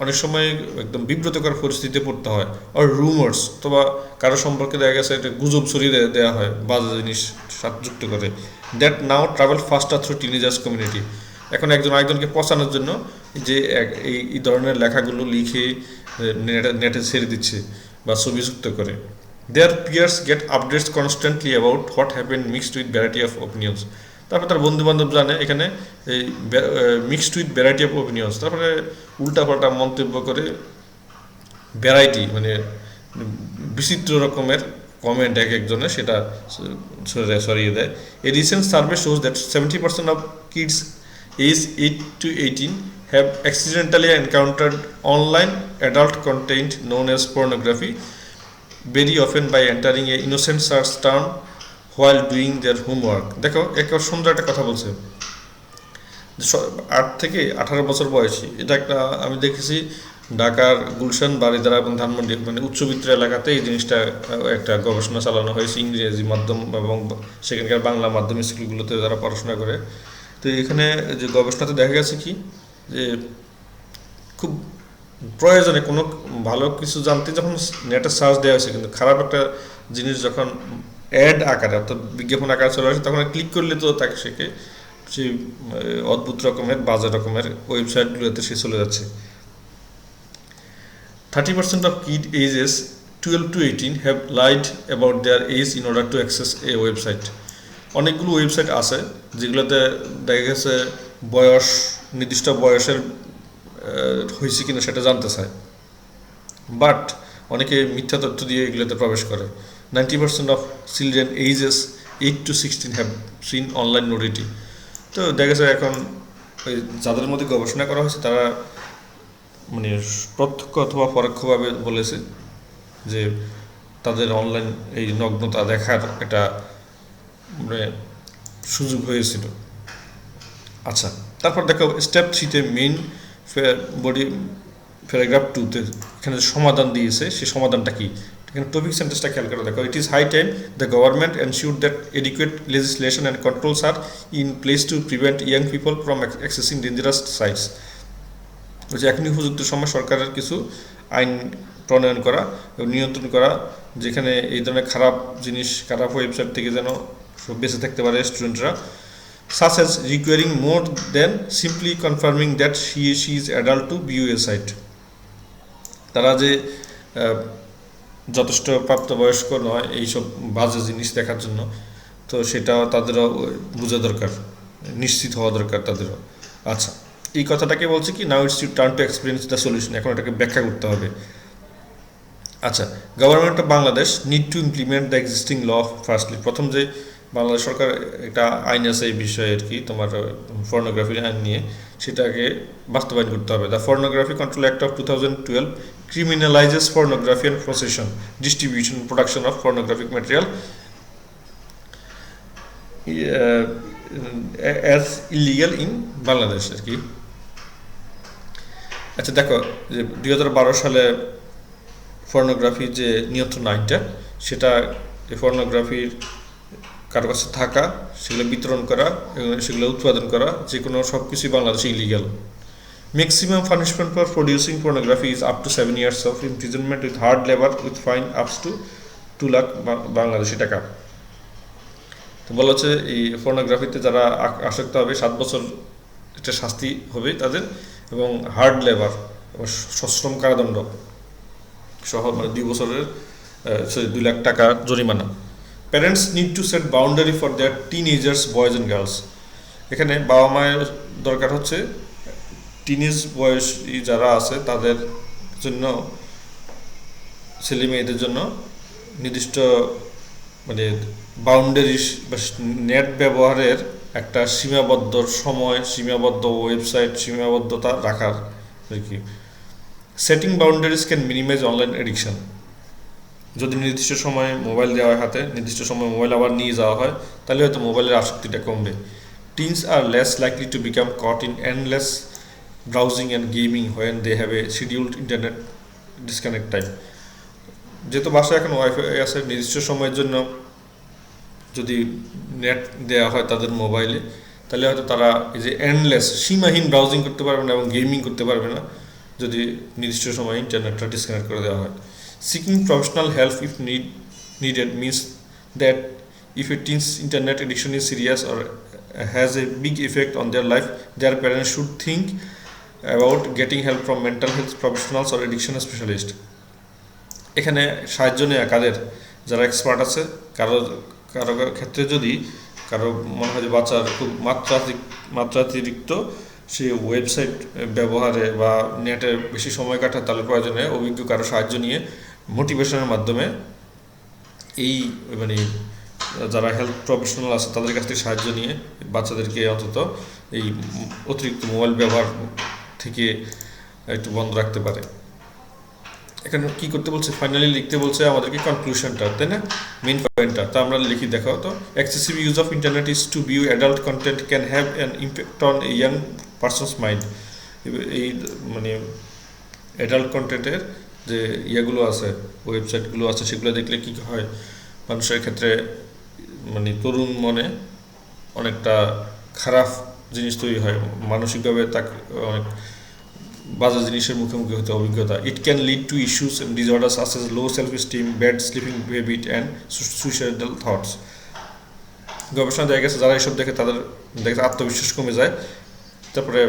অনেক সময় একদম বিব্রতকর পরিস্থিতিতে পড়তে হয়। আর রুমার্স, অথবা কারো সম্পর্কে দেখা গেছে একটা গুজব ছড়িয়ে দেওয়া হয় বাজে জিনিস যুক্ত করে, that now travel ফাস্টার through teenagers community. এখন একজন আরেকজনকে পচানোর জন্য যে এই ধরনের লেখাগুলো লিখে নেটে ছেড়ে দিচ্ছে বা ছবি যুক্ত করে। There peers get updates constantly about what happen mixed with variety of opinions. তারপরে তার বন্ধু বান্ধব জানে এখানে এই mixed with variety of opinions, তারপরে উল্টাপাল্টা মন্তব্য করে, ভ্যারাইটি মানে বিচিত্র রকমের কমেন্ট এক একজনের, সেটা সরিয়ে দেয়। A recent survey shows that 70% of kids age 8 to 18 have accidentally encountered online adult content known as pornography, very often by entering a innocent search term while doing their homework. দেখো, এক সুন্দর একটা কথা বলছে, 8 থেকে 18 বছর বয়সী, এটা একটা আমি দেখেছি ঢাকার গুলশান, বারিধারা এবং ধানমন্ডি, মানে উচ্চবিত্ত এলাকাতে এই জিনিসটা একটা গবেষণা চালানো হয়েছে ইংরেজি মাধ্যম এবং সেখানকার বাংলা মাধ্যম স্কুলগুলোতে যারা পড়াশোনা করে। তো এখানে যে গবেষণাতে দেখা গেছে কি, যে খুব প্রয়োজনে কোনো ভালো কিছু জানতে যখন নেটে সার্চ দেওয়া হয়েছে, কিন্তু খারাপ একটা জিনিস যখন অ্যাড আকারে অর্থাৎ বিজ্ঞাপন আকারে চলে আসে, তখন ক্লিক করলে তো তাকে সেই অদ্ভুত রকমের বাজে রকমের ওয়েবসাইটগুলোতে সে চলে যাচ্ছে। 30% of kid ages 12 to 18 have lied about their age in order to access a website. অনেকগুলো ওয়েবসাইট আছে যেগুলোতে দেখা গেছে বয়স, নির্দিষ্ট বয়সের হয়েছে কিনা সেটা জানতে চায়, বাট অনেকে মিথ্যা তথ্য দিয়ে এগুলোতে প্রবেশ করে। 90% of children ages 8 to 16 have seen online nudity. তো দেখা যায় এখন ওই যাদের মধ্যে গবেষণা করা হয়েছে তারা মানে প্রত্যক্ষ অথবা পরোক্ষভাবে বলেছে যে তাদের অনলাইন এই নগ্নতা দেখার একটা মানে সুযোগ হয়েছিল। আচ্ছা, তারপর দেখো স্টেপ 3-তে মেইন বডি প্যারাগ্রাফ 2-তে এখানে যে সমাধান দিয়েছে সেই সমাধানটা কি, এখানে টপিক সেন্টেন্সটা খেয়াল করে দেখো। It is high time the government ensure that adequate legislation and controls are in place to prevent young people from accessing dangerous sites. যে এখনই উপযুক্ত সময় সরকারের কিছু আইন প্রণয়ন করা এবং নিয়ন্ত্রণ করা, যেখানে এই ধরনের খারাপ জিনিস, খারাপ ওয়েবসাইট থেকে যেন বেঁচে থাকতে পারে স্টুডেন্টরা, such as requiring more than simply confirming that she is adult to view a site. তারা যে যথেষ্ট প্রাপ্তবয়স্ক নয় এইসব বাজে জিনিস দেখার জন্য, তো সেটা তাদেরও বোঝা দরকার, নিশ্চিত হওয়া দরকার তাদেরও। আচ্ছা, এই কথাটাকে বলছে কি, now it's you turn to experience the solution, এখন এটাকে ব্যাখ্যা করতে হবে। আচ্ছা, government of Bangladesh need to implement the existing law. Firstly, প্রথম যে বাংলাদেশ সরকার একটা আইন আছে এই বিষয়ে আর কি, তোমার পর্নোগ্রাফির আইন নিয়ে, সেটাকে বাস্তবায়ন করতে হবে। The pornography control act of 2012 criminalizes pornography and possession, distribution, production of pornographic material as illegal in Bangladesh আর কি। আচ্ছা দেখো, যে 2012 সালে পর্নোগ্রাফি যে নিয়ন্ত্রণ আইনটা, সেটা পর্নোগ্রাফির কারো কাছে থাকা, সেগুলো বিতরণ করা এবং সেগুলো উৎপাদন করা, যে কোনো সব কিছুই বাংলাদেশে illegal. Maximum punishment for producing pornography is up to 7 years of imprisonment with hard labour with fine আপস টু 2 লাখ বাংলাদেশি টাকা। তো বলা হচ্ছে এই পর্নোগ্রাফিতে যারা আসক্ত হবে 7 বছর একটা শাস্তি হবে তাদের, এবং হার্ড লেবার সশ্রম কারাদণ্ড সহ মানে 2 বছরের 2 লাখ টাকা জরিমানা। Parents need to set boundary for their teenagers boys and girls. এখানে বাবা মায়ের দরকার হচ্ছে টিনেজ বয়সী যারা আছে তাদের জন্য, ছেলে মেয়েদের জন্য নির্দিষ্ট মানে বাউন্ডারি বা নেট ব্যবহারের একটা সীমাবদ্ধ সময়, সীমাবদ্ধ ওয়েবসাইট, সীমাবদ্ধতা রাখার আর কি। Setting boundaries can minimise online addiction. যদি নির্দিষ্ট সময়ে মোবাইল দেওয়া হয় হাতে, নির্দিষ্ট সময় মোবাইল আবার নিয়ে যাওয়া হয়, তাহলে হয়তো মোবাইলের আসক্তিটা কমবে। Teens are less likely to become caught in endless browsing and gaming when they have a scheduled internet disconnect time. যেহেতু বাসায় এখন ওয়াইফাই আছে, নির্দিষ্ট সময়ের জন্য যদি নেট দেওয়া হয় তাদের মোবাইলে, তাহলে হয়তো তারা এই যে এন্ডলেস সীমাহীন ব্রাউজিং করতে পারবে না এবং গেমিং করতে পারবে না, যদি নির্দিষ্ট সময়ে ইন্টারনেটটা ডিসকানেক্ট করে দেওয়া হয়। Seeking professional help if needed means that if a teen's internet addiction is serious or has a big effect on their life, their parents should think about getting help from mental health professionals or addiction specialists. এখানে সাহায্য নেওয়া কাদের, যারা expert আছে। কারো কারো ক্ষেত্রে যদি কারো মনে হয় যে বাচ্চার খুব মাত্রাতিরিক্ত সে ওয়েবসাইট ব্যবহারে বা নেটে বেশি সময় কাটায়, তাহলে প্রয়োজনে অভিজ্ঞ কারো সাহায্য নিয়ে মোটিভেশনের মাধ্যমে এই মানে যারা হেলথ প্রফেশনাল আছে তাদের কাছ থেকে সাহায্য নিয়ে বাচ্চাদেরকে অন্তত এই অতিরিক্ত মোবাইল ব্যবহার থেকে একটু বন্ধ রাখতে পারে। এখানে কি করতে বলছে, ফাইনালি লিখতে বলছে আমাদেরকে কনক্লুশনটা, তাই না, মেইন পয়েন্টটা। তা আমরা লিখি দেখো তো, excessive use of internet is two view adult content can have an impact on a young persons mind. এই মানে অ্যাডাল্ট কন্টেন্টের যে ইয়েগুলো আছে, ওয়েবসাইটগুলো আছে, সেগুলো দেখলে কী হয়, মানুষের ক্ষেত্রে মানে তরুণ মনে অনেকটা খারাপ জিনিস তৈরি হয়, মানসিকভাবে তাকে অনেক বাজে জিনিসের মুখোমুখি হতে অভিজ্ঞতা। It can lead to issues and disorders such as low self esteem, bad sleeping habit and suicidal thoughts. গবেষণা দেখা গেছে যারা এসব দেখে তাদের দেখে আত্মবিশ্বাস কমে যায়, তারপরে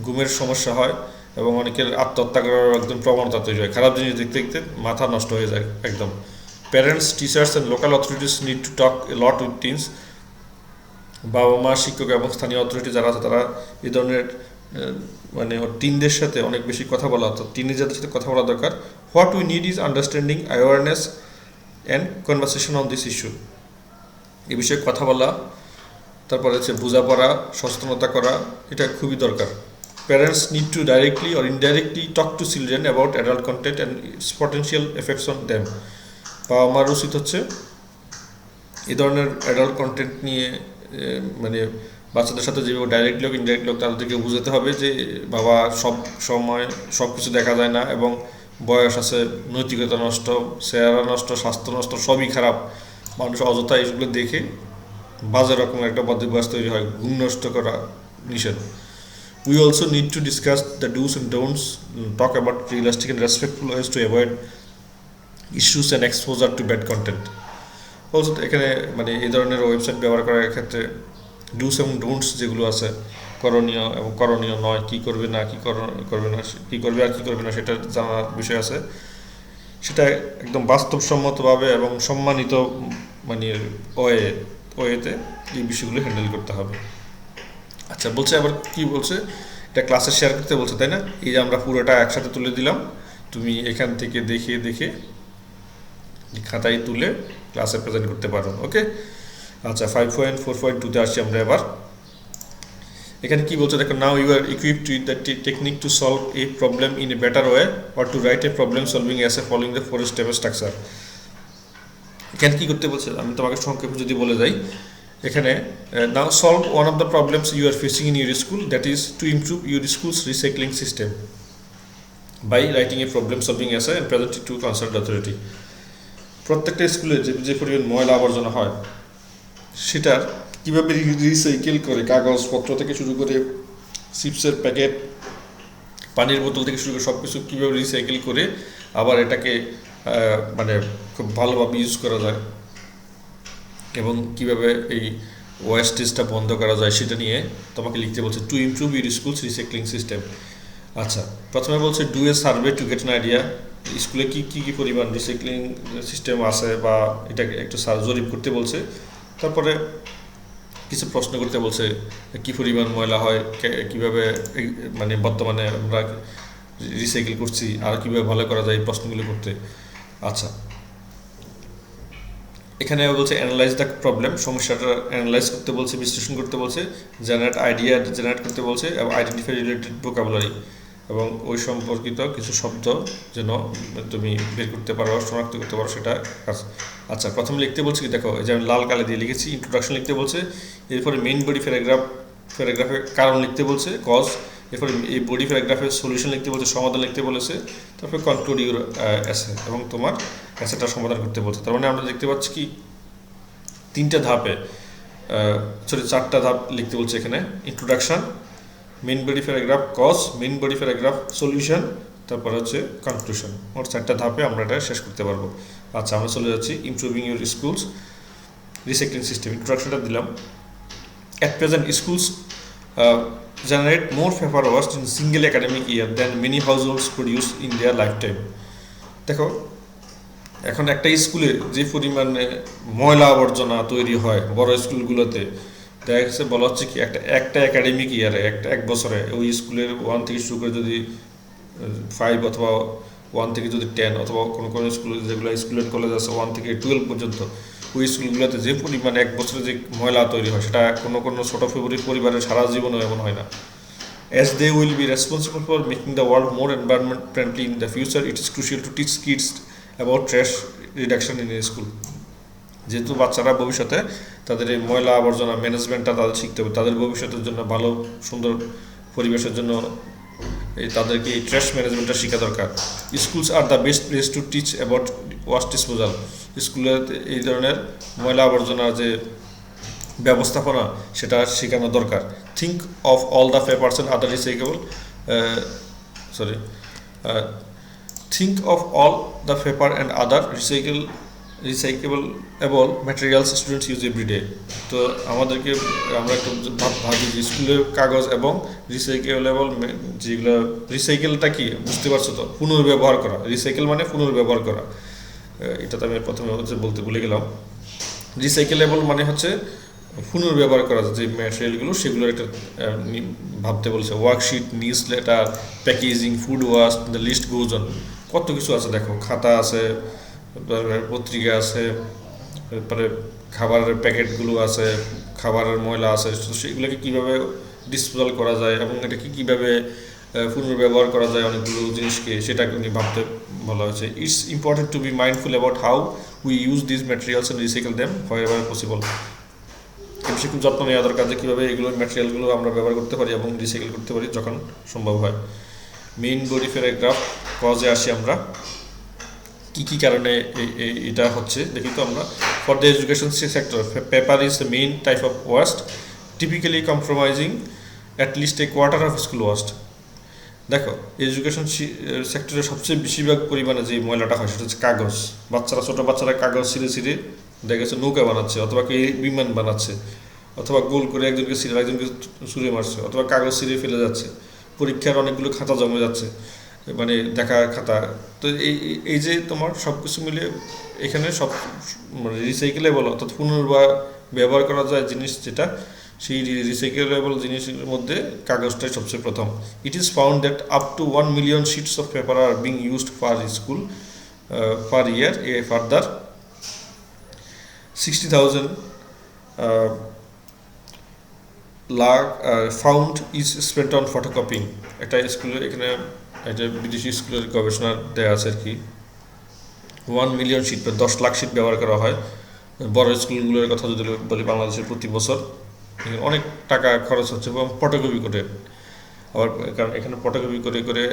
ঘুমের সমস্যা হয় এবং অনেকের আত্মহত্যা করার একদম প্রবণতা তৈরি হয়। খারাপ জিনিস দেখতে দেখতে মাথা নষ্ট হয়ে যায় একদম। Parents, teachers and local authorities need to talk A lot with teens. বাবা মা, শিক্ষক এবং স্থানীয় অথরিটি যারা আছে তারা এই ধরনের মানে টিনদের সাথে অনেক বেশি কথা বলা, তো টিনেজারদের সাথে কথা বলা দরকার। What we need is understanding, awareness and conversation on this issue. এই বিষয়ে কথা বলা, তারপরে হচ্ছে বোঝাপড়া, সচেতনতা করা, এটা খুবই দরকার। Parents need two directly or indirectly talk to children about adult content and it's potential effects on them. বাবা মার উচিত হচ্ছে এই ধরনের অ্যাডাল্ট কন্টেন্ট নিয়ে মানে বাচ্চাদের সাথে যেভাবে ডাইরেক্টলি হোক ইনডাইরেক্টলি হোক তাদেরকে বোঝাতে হবে যে বাবা সব সময় সব কিছু দেখা যায় না, এবং বয়স আছে, নৈতিকতা নষ্ট, চেহারা নষ্ট, স্বাস্থ্য নষ্ট, সবই খারাপ। মানুষ অযথা এইগুলো দেখে বাজে রকমের একটা বদভ্যাস তৈরি হয়, ঘুম নষ্ট করা নিষেধ। We also need to discuss the do's and don'ts, talk about realistic and respectful ways to avoid issues and exposure to bad content. Also এখানে মানে এই ধরনের ওয়েবসাইট ব্যবহার করার ক্ষেত্রে ডুস এবং ডোন্টস যেগুলো আছে, করণীয় এবং করণীয় নয়, কী করবে না, কী করবে না, কী করবে আর কী করবে না, সেটা জানার বিষয় আছে। সেটা একদম বাস্তবসম্মতভাবে এবং সম্মানিত মানে ওয়েতে এই বিষয়গুলো হ্যান্ডেল করতে হবে। আচ্ছা, বলছে আবার কি বলছে, এটা ক্লাসে শেয়ার করতে বলছে, তাই না? এই যে আমরা পুরোটা একসাথে তুলে দিলাম, তুমি এখান থেকে দেখে দেখে খাতায় তুলে ক্লাসে প্রেজেন্ট করতে পারো। ওকে, আচ্ছা 5.4.2 আসছি আমরা এবার। এখানে কি বলছে দেখো, now you are equipped with the technique to solve a problem in a better way or to write a problem solving essay following the 4 step structure. এখানে কি করতে বলছে আমি তোমাকে সংক্ষেপে যদি বলে যাই, এখানে now solve one of the problems you are facing in your school, that is to improve your school's recycling system by writing a problem solving essay and present it to concern authority. প্রত্যেকটা স্কুলে যে পরিমাণ ময়লা আবর্জনা হয় সেটার কীভাবে recycle করে, কাগজপত্র থেকে শুরু করে চিপসের প্যাকেট, পানির বোতল থেকে শুরু করে সব কিছু কীভাবে রিসাইকেল করে আবার এটাকে মানে খুব ভালোভাবে ইউজ করা যায় এবং কীভাবে এই ওয়েস্টেজটা বন্ধ করা যায় সেটা নিয়ে তোমাকে লিখতে বলছে, two improve your school's recycling system. আচ্ছা, প্রথমে বলছে do a survey to get an idea, স্কুলে কী পরিমাণ রিসাইক্লিং সিস্টেম আছে বা এটাকে একটু জরিপ করতে বলছে। তারপরে কিছু প্রশ্ন করতে বলছে, কী পরিমাণ ময়লা হয়, কীভাবে মানে বর্তমানে আমরা রিসাইকেল করছি আর কীভাবে ভালো করা যায় এই প্রশ্নগুলো করতে। আচ্ছা, এখানে বলছে অ্যানালাইজ দ্য প্রবলেম, সমস্যাটা অ্যানালাইজ করতে বলছে, বিশ্লেষণ করতে বলছে, জেনারেট আইডিয়া জেনারেট করতে বলছে, এবং আইডেন্টিফাই রিলেটেড ভোকাবুলারি, এবং ওই সম্পর্কিত কিছু শব্দ যেন তুমি বের করতে পারো, শনাক্ত করতে পারো, সেটা কাজ। আচ্ছা, প্রথমে লিখতে বলছে কি দেখো, যে আমি লাল কালি দিয়ে লিখেছি, ইন্ট্রোডাকশন লিখতে বলছে, এরপরে মেইন বডি প্যারাগ্রাফের কারণ লিখতে বলছে, কজ, এরপরে এই বডি প্যারাগ্রাফের সলিউশন লিখতে বলছে, সমাধান লিখতে বলেছে, তারপরে কনক্লুড ইউর এসে, এবং তোমার এসেটা সমাধান করতে বলছে। তার মানে আমরা দেখতে পাচ্ছি কি 4টা ধাপ লিখতে বলছে এখানে, introduction, main body paragraph, cause, main body paragraph, solution, তারপর হচ্ছে কনক্লুশন। মোট 4টা ধাপে আমরা এটা শেষ করতে পারবো। আচ্ছা, আমরা চলে যাচ্ছি improving your school's recycling system. ইন্ট্রোডাকশনটা দিলাম। At present schools generate more paper waste in single academic year than many households produce in their lifetime. দেখো, এখন একটা স্কুলে যে পরিমাণে ময়লা আবর্জনা তৈরি হয় বড় স্কুলগুলোতে, দেখা গেছে বলা হচ্ছে কি একটা একাডেমিক ইয়ারে এক বছরে ওই স্কুলের 1 থেকে শুরু করে যদি 5 অথবা 1 থেকে যদি 10 অথবা কোনো স্কুল, যেগুলো স্কুল অ্যান্ড কলেজ আছে 1 থেকে 12 পর্যন্ত, ওই স্কুলগুলোতে যে পরিমাণে এক বছরে যে ময়লা তৈরি হয় সেটা কোনো ছোটো পরিবারের সারা জীবনেও এমন হয় না। As they will be responsible for making the world more environment friendly in the future, it is crucial to teach kids about trash reduction in a school. যেহেতু বাচ্চারা ভবিষ্যতে তাদের এই ময়লা আবর্জনা ম্যানেজমেন্টটা তাদের শিখতে হবে, তাদের ভবিষ্যতের জন্য ভালো সুন্দর পরিবেশের জন্য তাদেরকে এই ট্র্যাশ ম্যানেজমেন্টটা শেখা দরকার। Schools are the best place to teach about waste disposal. স্কুলে এই ধরনের ময়লা আবর্জনার যে ব্যবস্থাপনা সেটা শেখানো দরকার। Think of all the papers and other recyclable sorry, think of all the paper and other recyclable materials students use every day. তো আমাদেরকে আমরা একটু ভাবি যে স্কুলের কাগজ এবং রিসাইকেলেবল, যেগুলো রিসাইকেলটা কি বুঝতে পারছো তো, পুনর্ব্যবহার করা। রিসাইকেল মানে পুনর্ব্যবহার করা, এটা তো আমি প্রথমে বলতে ভুলে গেলাম। রিসাইকেলেবল মানে হচ্ছে পুনর্ব্যবহার করা যে ম্যাটেরিয়ালগুলো, সেগুলোর একটা ভাবতে বলছে। Worksheet, newsletter, packaging, food waste, the list goes on. কত কিছু আছে দেখো, খাতা আছে, পত্রিকা আছে, তারপরে খাবারের প্যাকেটগুলো আছে, খাবারের ময়লা আছে, সেগুলোকে কীভাবে ডিসপোজাল করা যায় এবং এটাকে কীভাবে পুনর্ব্যবহার করা যায় অনেকগুলো জিনিসকে, সেটা নিয়ে ভাবতে বলা হয়েছে। It's important to be mindful about how we use this materials and recycle them wherever possible. সে খুব যত্ন নেওয়া দরকার যে কীভাবে এগুলো ম্যাটেরিয়ালগুলো আমরা ব্যবহার করতে পারি এবং রিসাইকেল করতে পারি যখন সম্ভব হয়। মেইন বডি প্যারাগ্রাফ কজে আসি আমরা, কী কারণে এটা হচ্ছে দেখি তো আমরা। For the education sector, paper is the main type of waste, typically compromising at least a quarter of school waste. দেখো, এডুকেশন সেক্টরে সবচেয়ে বেশিরভাগ পরিমাণে যে ময়লাটা হয় সেটা হচ্ছে কাগজ। ছোটো বাচ্চারা কাগজ ছিঁড়ে দেখা গেছে নৌকা বানাচ্ছে, অথবা কে বিমান বানাচ্ছে, অথবা গোল করে একজনকে ছুঁড়ে মারছে, অথবা কাগজ ছিঁড়ে ফেলে যাচ্ছে। পরীক্ষার অনেকগুলো খাতা জমে যাচ্ছে, মানে দেখা খাতা। তো এই যে তোমার সব কিছু মিলে এখানে সব মানে রিসাইকেলেবল অর্থাৎ ব্যবহার করা যায় জিনিস যেটা, সেই রিসাইকেলেবল জিনিসের মধ্যে কাগজটাই সবচেয়ে প্রথম। It is found that up to 1 million sheets of paper are being used per school per year. A further 60,000 lakh found is spent on photocopying. একটা স্কুলে এখানে একটা বিদেশি স্কুলের গবেষণা দেওয়া আছে আর কি। 1 মিলিয়ন শিট, 10 লাখ শিট ব্যবহার করা হয়। বড় স্কুলগুলোর কথা যদি বলি, বাংলাদেশের প্রতি বছর অনেক টাকা খরচ হচ্ছে এবং ফটোকপি করে। আবার কারণ এখানে ফটোকপি করে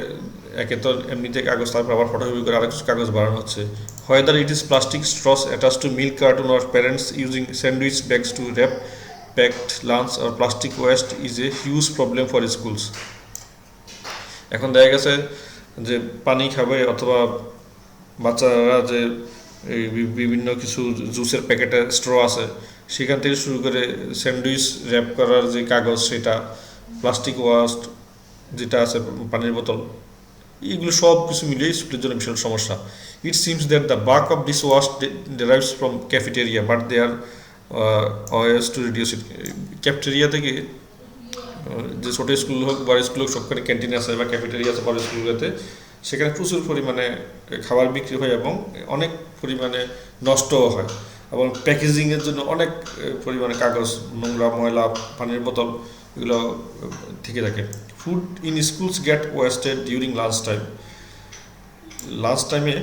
একে তো এমনিতে কাগজ, তারপর আবার ফটোকপি করে আরেক কাগজ বাড়ানো হচ্ছে। Whether it is plastic straws attach to milk carton or parents using sandwich bags to wrap packed lunch আর plastic waste is a huge problem for schools. এখন দেখা গেছে যে পানি খাবে অথবা বাচ্চারা যে এই বিভিন্ন কিছু জুসের প্যাকেটে স্ট্র আছে, সেখান থেকে শুরু করে স্যান্ডউইচ র্যাপ করার যে কাগজ, সেটা প্লাস্টিক ওয়েস্ট যেটা আছে, পানির বোতল, এগুলো সব কিছু মিলিয়ে স্কুলের জন্য বিশাল সমস্যা। It seems that the bulk of this waste derives from cafeteria but they are ways to reduce it. Cafeteria থেকে, যে ছোটো স্কুল হোক বড় স্কুল হোক, সবখানে ক্যান্টিন আছে বা ক্যাফেটেরিয়া আছে বড় স্কুলগুলোতে, সেখানে প্রচুর পরিমাণে খাবার বিক্রি হয় এবং অনেক পরিমাণে নষ্টও হয়। এবং প্যাকেজিংয়ের জন্য অনেক পরিমাণে কাগজ, নোংরা, ময়লা, পানির বোতল এগুলো থেকে থাকে। Food in schools get wasted during lunch time. Lunch টাইমে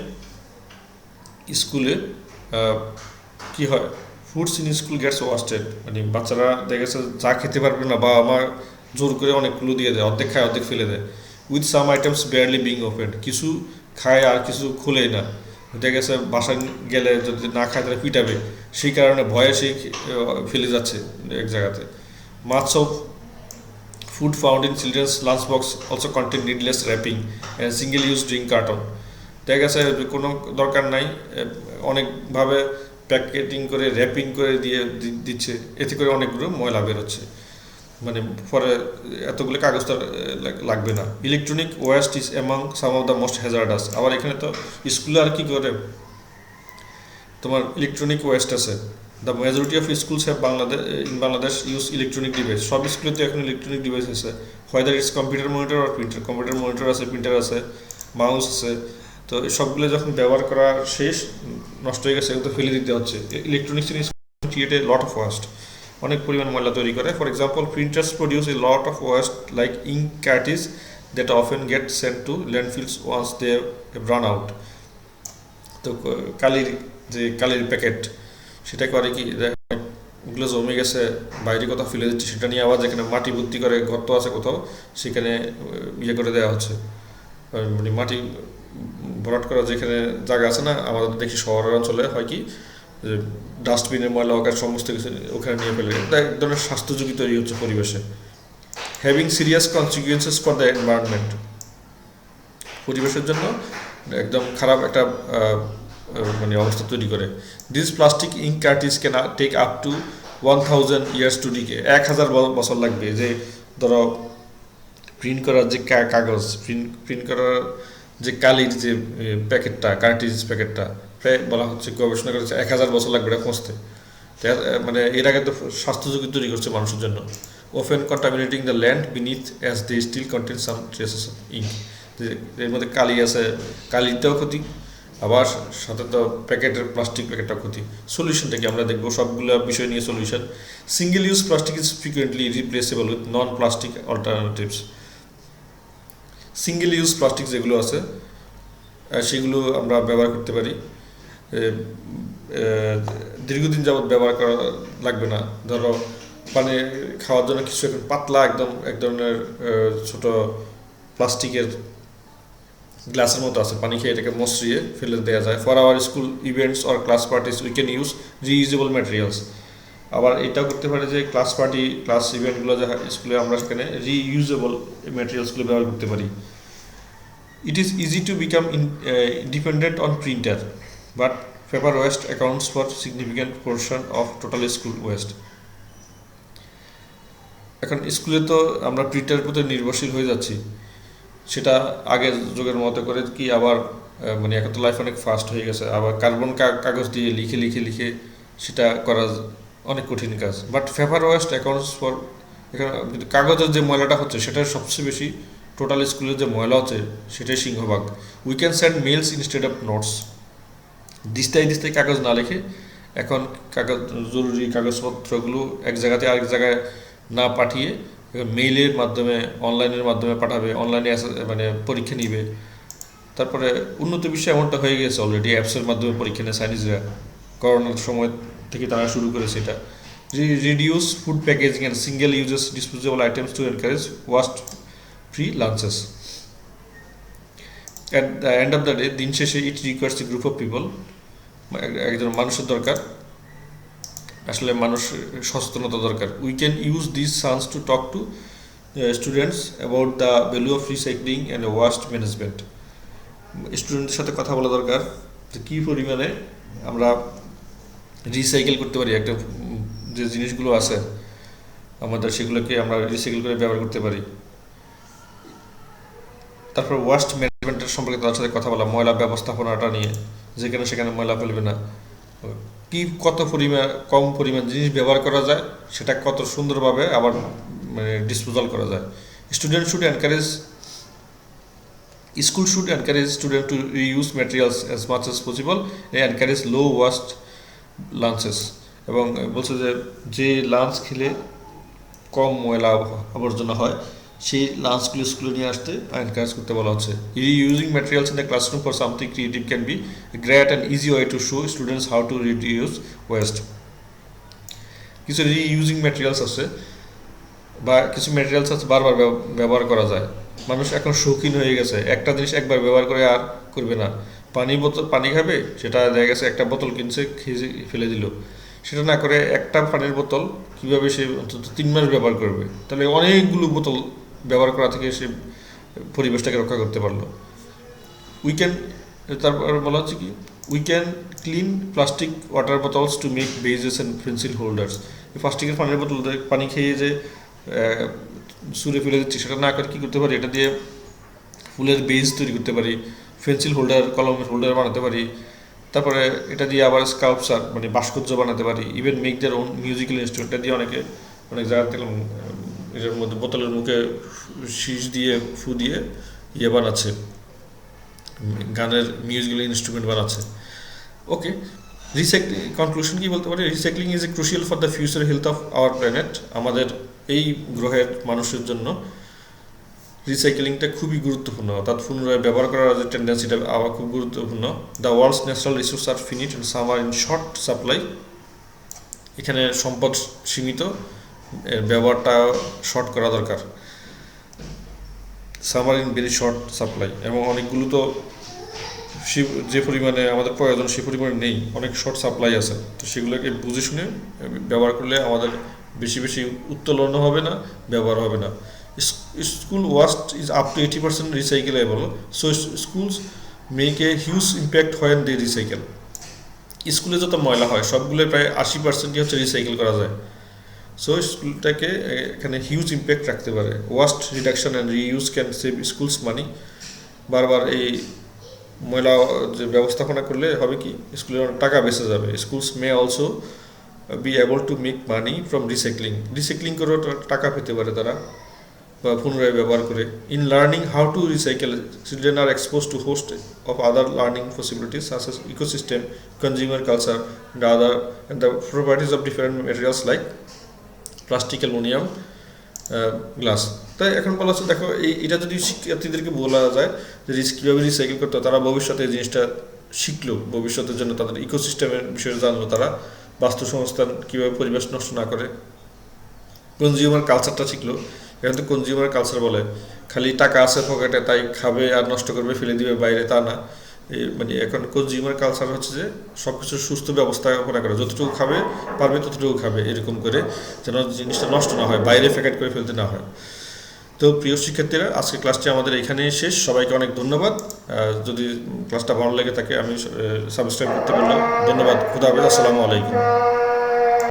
স্কুলে কী হয়, foods in school gets wasted, মানে বাচ্চারা দেখা গেছে যা খেতে পারবে না, বা আমার জোর করে অনেকগুলো দিয়ে দেয়, অর্ধেক খায় অর্ধেক ফেলে দেয়। With some items barely being open, কিছু খায় আর কিছু খুলেই না। দেখা গেছে বাসায় গেলে যদি না খায় তাহলে পিটাবে, সেই কারণে ভয়ে সে ফেলে যাচ্ছে এক জায়গাতে। Much of food found in children's lunch box also contain needless wrapping and single use drink carton. দেখা গেছে কোনো দরকার নাই, অনেকভাবে প্যাকেটিং করে র্যাপিং করে দিয়ে দিচ্ছে, এতে করে অনেকগুলো ময়লা বেরোচ্ছে, মানে পরে এতগুলো কাগজ তো লাগবে না। Electronic waste is among some of the most hazardous. আবার এখানে তো স্কুলে আর কি করে, তোমার ইলেকট্রনিক ওয়েস্ট আছে। The majority of schools have Bangladesh use electronic device. সব স্কুলে তো এখন ইলেকট্রনিক ডিভাইস আছে, হোয়েদার ইটস কম্পিউটার মনিটর আর প্রিন্টার। কম্পিউটার মনিটর আছে, প্রিন্টার আছে, মাউস আছে। তো সবগুলো যখন ব্যবহার করা শেষ, নষ্ট হয়ে গেছে, এগুলো ফেলে দিতে হচ্ছে। Electronics create a lot of waste, অনেক পরিমাণ ময়লা তৈরি করে। For example, printers produce a lot of waste like ink cartridge that often get sent to landfills once they have run out. তো কালির প্যাকেট, সেটা করে কি, ওগুলো জমে গেছে, বাইরে কোথাও ফেলে দিচ্ছে, সেটা নিয়ে আবার যেখানে মাটি ভর্তি করে গর্ত আছে কোথাও, সেখানে করে দেওয়া হচ্ছে। মানে মাটি ভরাট করা যেখানে জায়গা আছে না, আমাদের দেখি শহরের অঞ্চলে হয় কি, ডাস্টবিনের ময়লা ওখানে সমস্ত কিছু ওখানে নিয়ে ফেলে, এক ধরনের স্বাস্থ্য ঝুঁকি তৈরি হচ্ছে পরিবেশে। Having serious consequences for the environment. পরিবেশের জন্য একদম খারাপ একটা মানে অবস্থা তৈরি করে। This plastic ink cartridge can take up to 1000 years to decay, 1000 বছর লাগবে। যে ধরো প্রিন্ট করার যে কাগজ, প্রিন্ট করার যে কালির যে প্যাকেটটা, কার্টিজ প্যাকেটটা, প্রায় বলা হচ্ছে গবেষণা করেছে 1000 বছর লাগবে এটা পৌঁছতে। মানে এর আগে তো স্বাস্থ্য ঝুঁকি তৈরি করছে মানুষের জন্য। Often contaminating the land beneath as they still contain some traces of ink. এর মধ্যে কালি আছে, কালিটাও ক্ষতি, আবার সাথে তো প্যাকেটের প্লাস্টিক প্যাকেটটা ক্ষতি। সলিউশনটা কি আমরা দেখবো সবগুলো বিষয় নিয়ে solution. Single use plastic is frequently replaceable with non plastic alternatives. Single use plastic যেগুলো আছে সেগুলো আমরা ব্যবহার করতে পারি, দীর্ঘদিন যাবৎ ব্যবহার করা লাগবে না। ধরো পানি খাওয়ার জন্য কিছু এখন পাতলা একদম এক ধরনের ছোট প্লাস্টিকের গ্লাসের মতো আছে, পানি খেয়ে এটাকে মসৃয়ে ফেলে দেওয়া যায়। For our school events or class parties we can use reusable materials. আবার এটাও করতে পারে যে ক্লাস পার্টি, ক্লাস ইভেন্টগুলো যা স্কুলে আমরা সেখানে রিইউজেবল ম্যাটেরিয়ালসগুলো ব্যবহার করতে পারি। It is easy to become dependent on printer, but paper waste accounts for significant portion of total school waste. এখন স্কুলে তো আমরা প্রিন্টারের প্রতি নির্ভরশীল হয়ে যাচ্ছি, সেটা আগের যুগের মতো করে কি আবার মানে এখন তো লাইফ অনেক ফাস্ট হয়ে গেছে, আবার কার্বন কাগজ দিয়ে লিখে লিখে লিখে সেটা করা অনেক কঠিন কাজ। But paper West accounts for, এখানে কাগজের যে ময়লাটা হচ্ছে সেটা সবচেয়ে বেশি, টোটাল স্কুলের যে ময়লা হচ্ছে সেটাই সিংহভাগ। We can send mails instead of notes. দিস্তায় দিস্তায় কাগজ না লিখে এখন কাগজ, জরুরি কাগজপত্রগুলো এক জায়গাতে আরেক জায়গায় না পাঠিয়ে মেইলের মাধ্যমে, অনলাইনের মাধ্যমে পাঠাবে, অনলাইনে মানে পরীক্ষা নিবে। তারপরে উন্নত বিশ্বে এমনটা হয়ে গেছে অলরেডি, অ্যাপসের মাধ্যমে পরীক্ষা নেয় চাইনিজরা, করোনার সময় থেকে তারা শুরু করেছে এটা। Reduce food packaging and single uses disposable items to encourage waste free lunches. At the end of the day, দিন শেষে it requires a group of people, একজন মানুষের দরকার, আসলে মানুষ সচেতনতা দরকার। We can use this chance to talk to students about the value of recycling and waste management. স্টুডেন্টদের সাথে কথা বলা দরকার যে কী পরিমাণে আমরা রিসাইকেল করতে পারি, একটা যে জিনিসগুলো আছে আমাদের সেগুলোকে আমরা রিসাইকেল করে ব্যবহার করতে পারি। তারপর ওয়াস্ট ম্যানেজমেন্টের সম্পর্কে তার সাথে কথা বলা, ময়লা ব্যবস্থাপনাটা নিয়ে, যেখানে সেখানে ময়লা ফেলবে না, কি কত কম পরিমাণ জিনিস ব্যবহার করা যায় সেটা কত সুন্দরভাবে আবার মানে ডিসপোজাল করা যায়। Student should encourage, school should encourage student to reuse materials as much as possible, encourage low waste lunches. এবং বলছে যে লাঞ্চ খেলে কম ময়লা আবর্জনা হয় সেই লাঞ্চগুলো স্কুলে নিয়ে আসতে এনকারেজ করতে বলা হচ্ছে। Reusing materials in the classroom for something creative can be great and easy way to show students how to reduce waste. কিছু রিইউজিং ম্যাটেরিয়ালস আছে বা কিছু ম্যাটেরিয়ালস আছে বারবার ব্যবহার করা যায়। মানুষ এখন শৌখিন হয়ে গেছে, একটা জিনিস একবার ব্যবহার করে আর করবে না। পানি খাবে, সেটা দেখা গেছে একটা বোতল কিনছে, খেয়ে ফেলে দিল, সেটা না করে একটা পানির বোতল কীভাবে সে অন্তত 3 মাস ব্যবহার করবে, তাহলে অনেকগুলো বোতল ব্যবহার করা থেকে সে পরিবেশটাকে রক্ষা করতে পারলো। তারপর বলা হচ্ছে কি, we can clean plastic water bottles to make bases and pencil holders. এই প্লাস্টিকের পানির বোতল পানি খেয়ে যে সুরে ফেলে দিচ্ছি সেটা না করে কী করতে পারি, এটা দিয়ে ফুলের বেজ তৈরি করতে পারি, পেন্সিল হোল্ডার, কলমের হোল্ডার বানাতে পারি। তারপরে এটা দিয়ে আবার স্কাল্পচার মানে ভাস্কর্য বানাতে পারি। Even make their own musical instrument, এটা দিয়ে অনেক জায়গা দেখলাম এটার মধ্যে বোতলের মুখে শীষ দিয়ে ফু দিয়ে বানাচ্ছে, গানের মিউজিক্যাল ইনস্ট্রুমেন্ট বানাচ্ছে। ওকে, কনক্লুশন কি বলতে পারি, recycling is a crucial for the future health of our planet. আমাদের এই গ্রহের মানুষের জন্য রিসাইকেলিংটা খুবই গুরুত্বপূর্ণ, অর্থাৎ পুনরায় ব্যবহার করার যে টেন্ডেন্সিটা আবার খুব গুরুত্বপূর্ণ। The world's natural resource are finite and some are in short supply. এখানে সম্পদ সীমিত, ব্যবহারটা শর্ট করা দরকার। Some are in very short supply, এবং অনেকগুলো তো যে পরিমাণে আমাদের প্রয়োজন সে পরিমাণে নেই, অনেক শর্ট সাপ্লাই আছে। তো সেগুলোকে বুঝে শুনে ব্যবহার করলে আমাদের বেশি বেশি উত্তোলনও হবে না, ব্যবহার হবে না। school waste is up to 80% recyclable, so schools make a huge impact when they recycle. স্কুলে যত ময়লা হয় সবগুলো প্রায় 80%ই হচ্ছে রিসাইকেল করা যায়, সো স্কুলটাকে এখানে হিউজ ইম্প্যাক্ট রাখতে পারে। Waste reduction and reuse can save schools money. বারবার এই ময়লা যে ব্যবস্থাপনা করলে হবে কি, স্কুলের অনেক টাকা বেঁচে যাবে। Schools may also be able to make money from recycling করেও টাকা পেতে পারে তারা, বা পুনরায় ব্যবহার করে। In learning how to recycle, children are expose to host of other learning possibilities such as ecosystem, consumer culture, the properties of different materials like plastic, aluminium, glass. তাই এখন বলা হচ্ছে দেখো এটা যদি শিক্ষার্থীদেরকে বলা যায় যে কীভাবে রিসাইকেল করতে হয়, তারা ভবিষ্যতে এই জিনিসটা শিখলো, ভবিষ্যতের জন্য তাদের ইকোসিস্টেমের বিষয়ে জানলো, তারা বাস্তুসংস্থান কীভাবে পরিবেশ নষ্ট না করে। কনজিউমার কালচারটা শিখলো। এখন তো কনজিউমার কালচার বলে খালি টাকা আছে পকেটে তাই খাবে আর নষ্ট করবে, ফেলে দিবে বাইরে, তা না। মানে এখন কনজিউমার কালচার হচ্ছে যে সব কিছুর সুস্থ ব্যবস্থাপনা করে, যতটুকু খাবে পারবে ততটুকু খাবে, এরকম করে যেন জিনিসটা নষ্ট না হয়, বাইরে প্যাকেট করে ফেলতে না হয়। তো প্রিয় শিক্ষার্থীরা, আজকে ক্লাসটি আমাদের এখানেই শেষ। সবাইকে অনেক ধন্যবাদ। যদি ক্লাসটা ভালো লেগে থাকে আমি সাবস্ক্রাইব করতে বললাম। ধন্যবাদ। খুদা হাফেজ। আসসালামু আলাইকুম।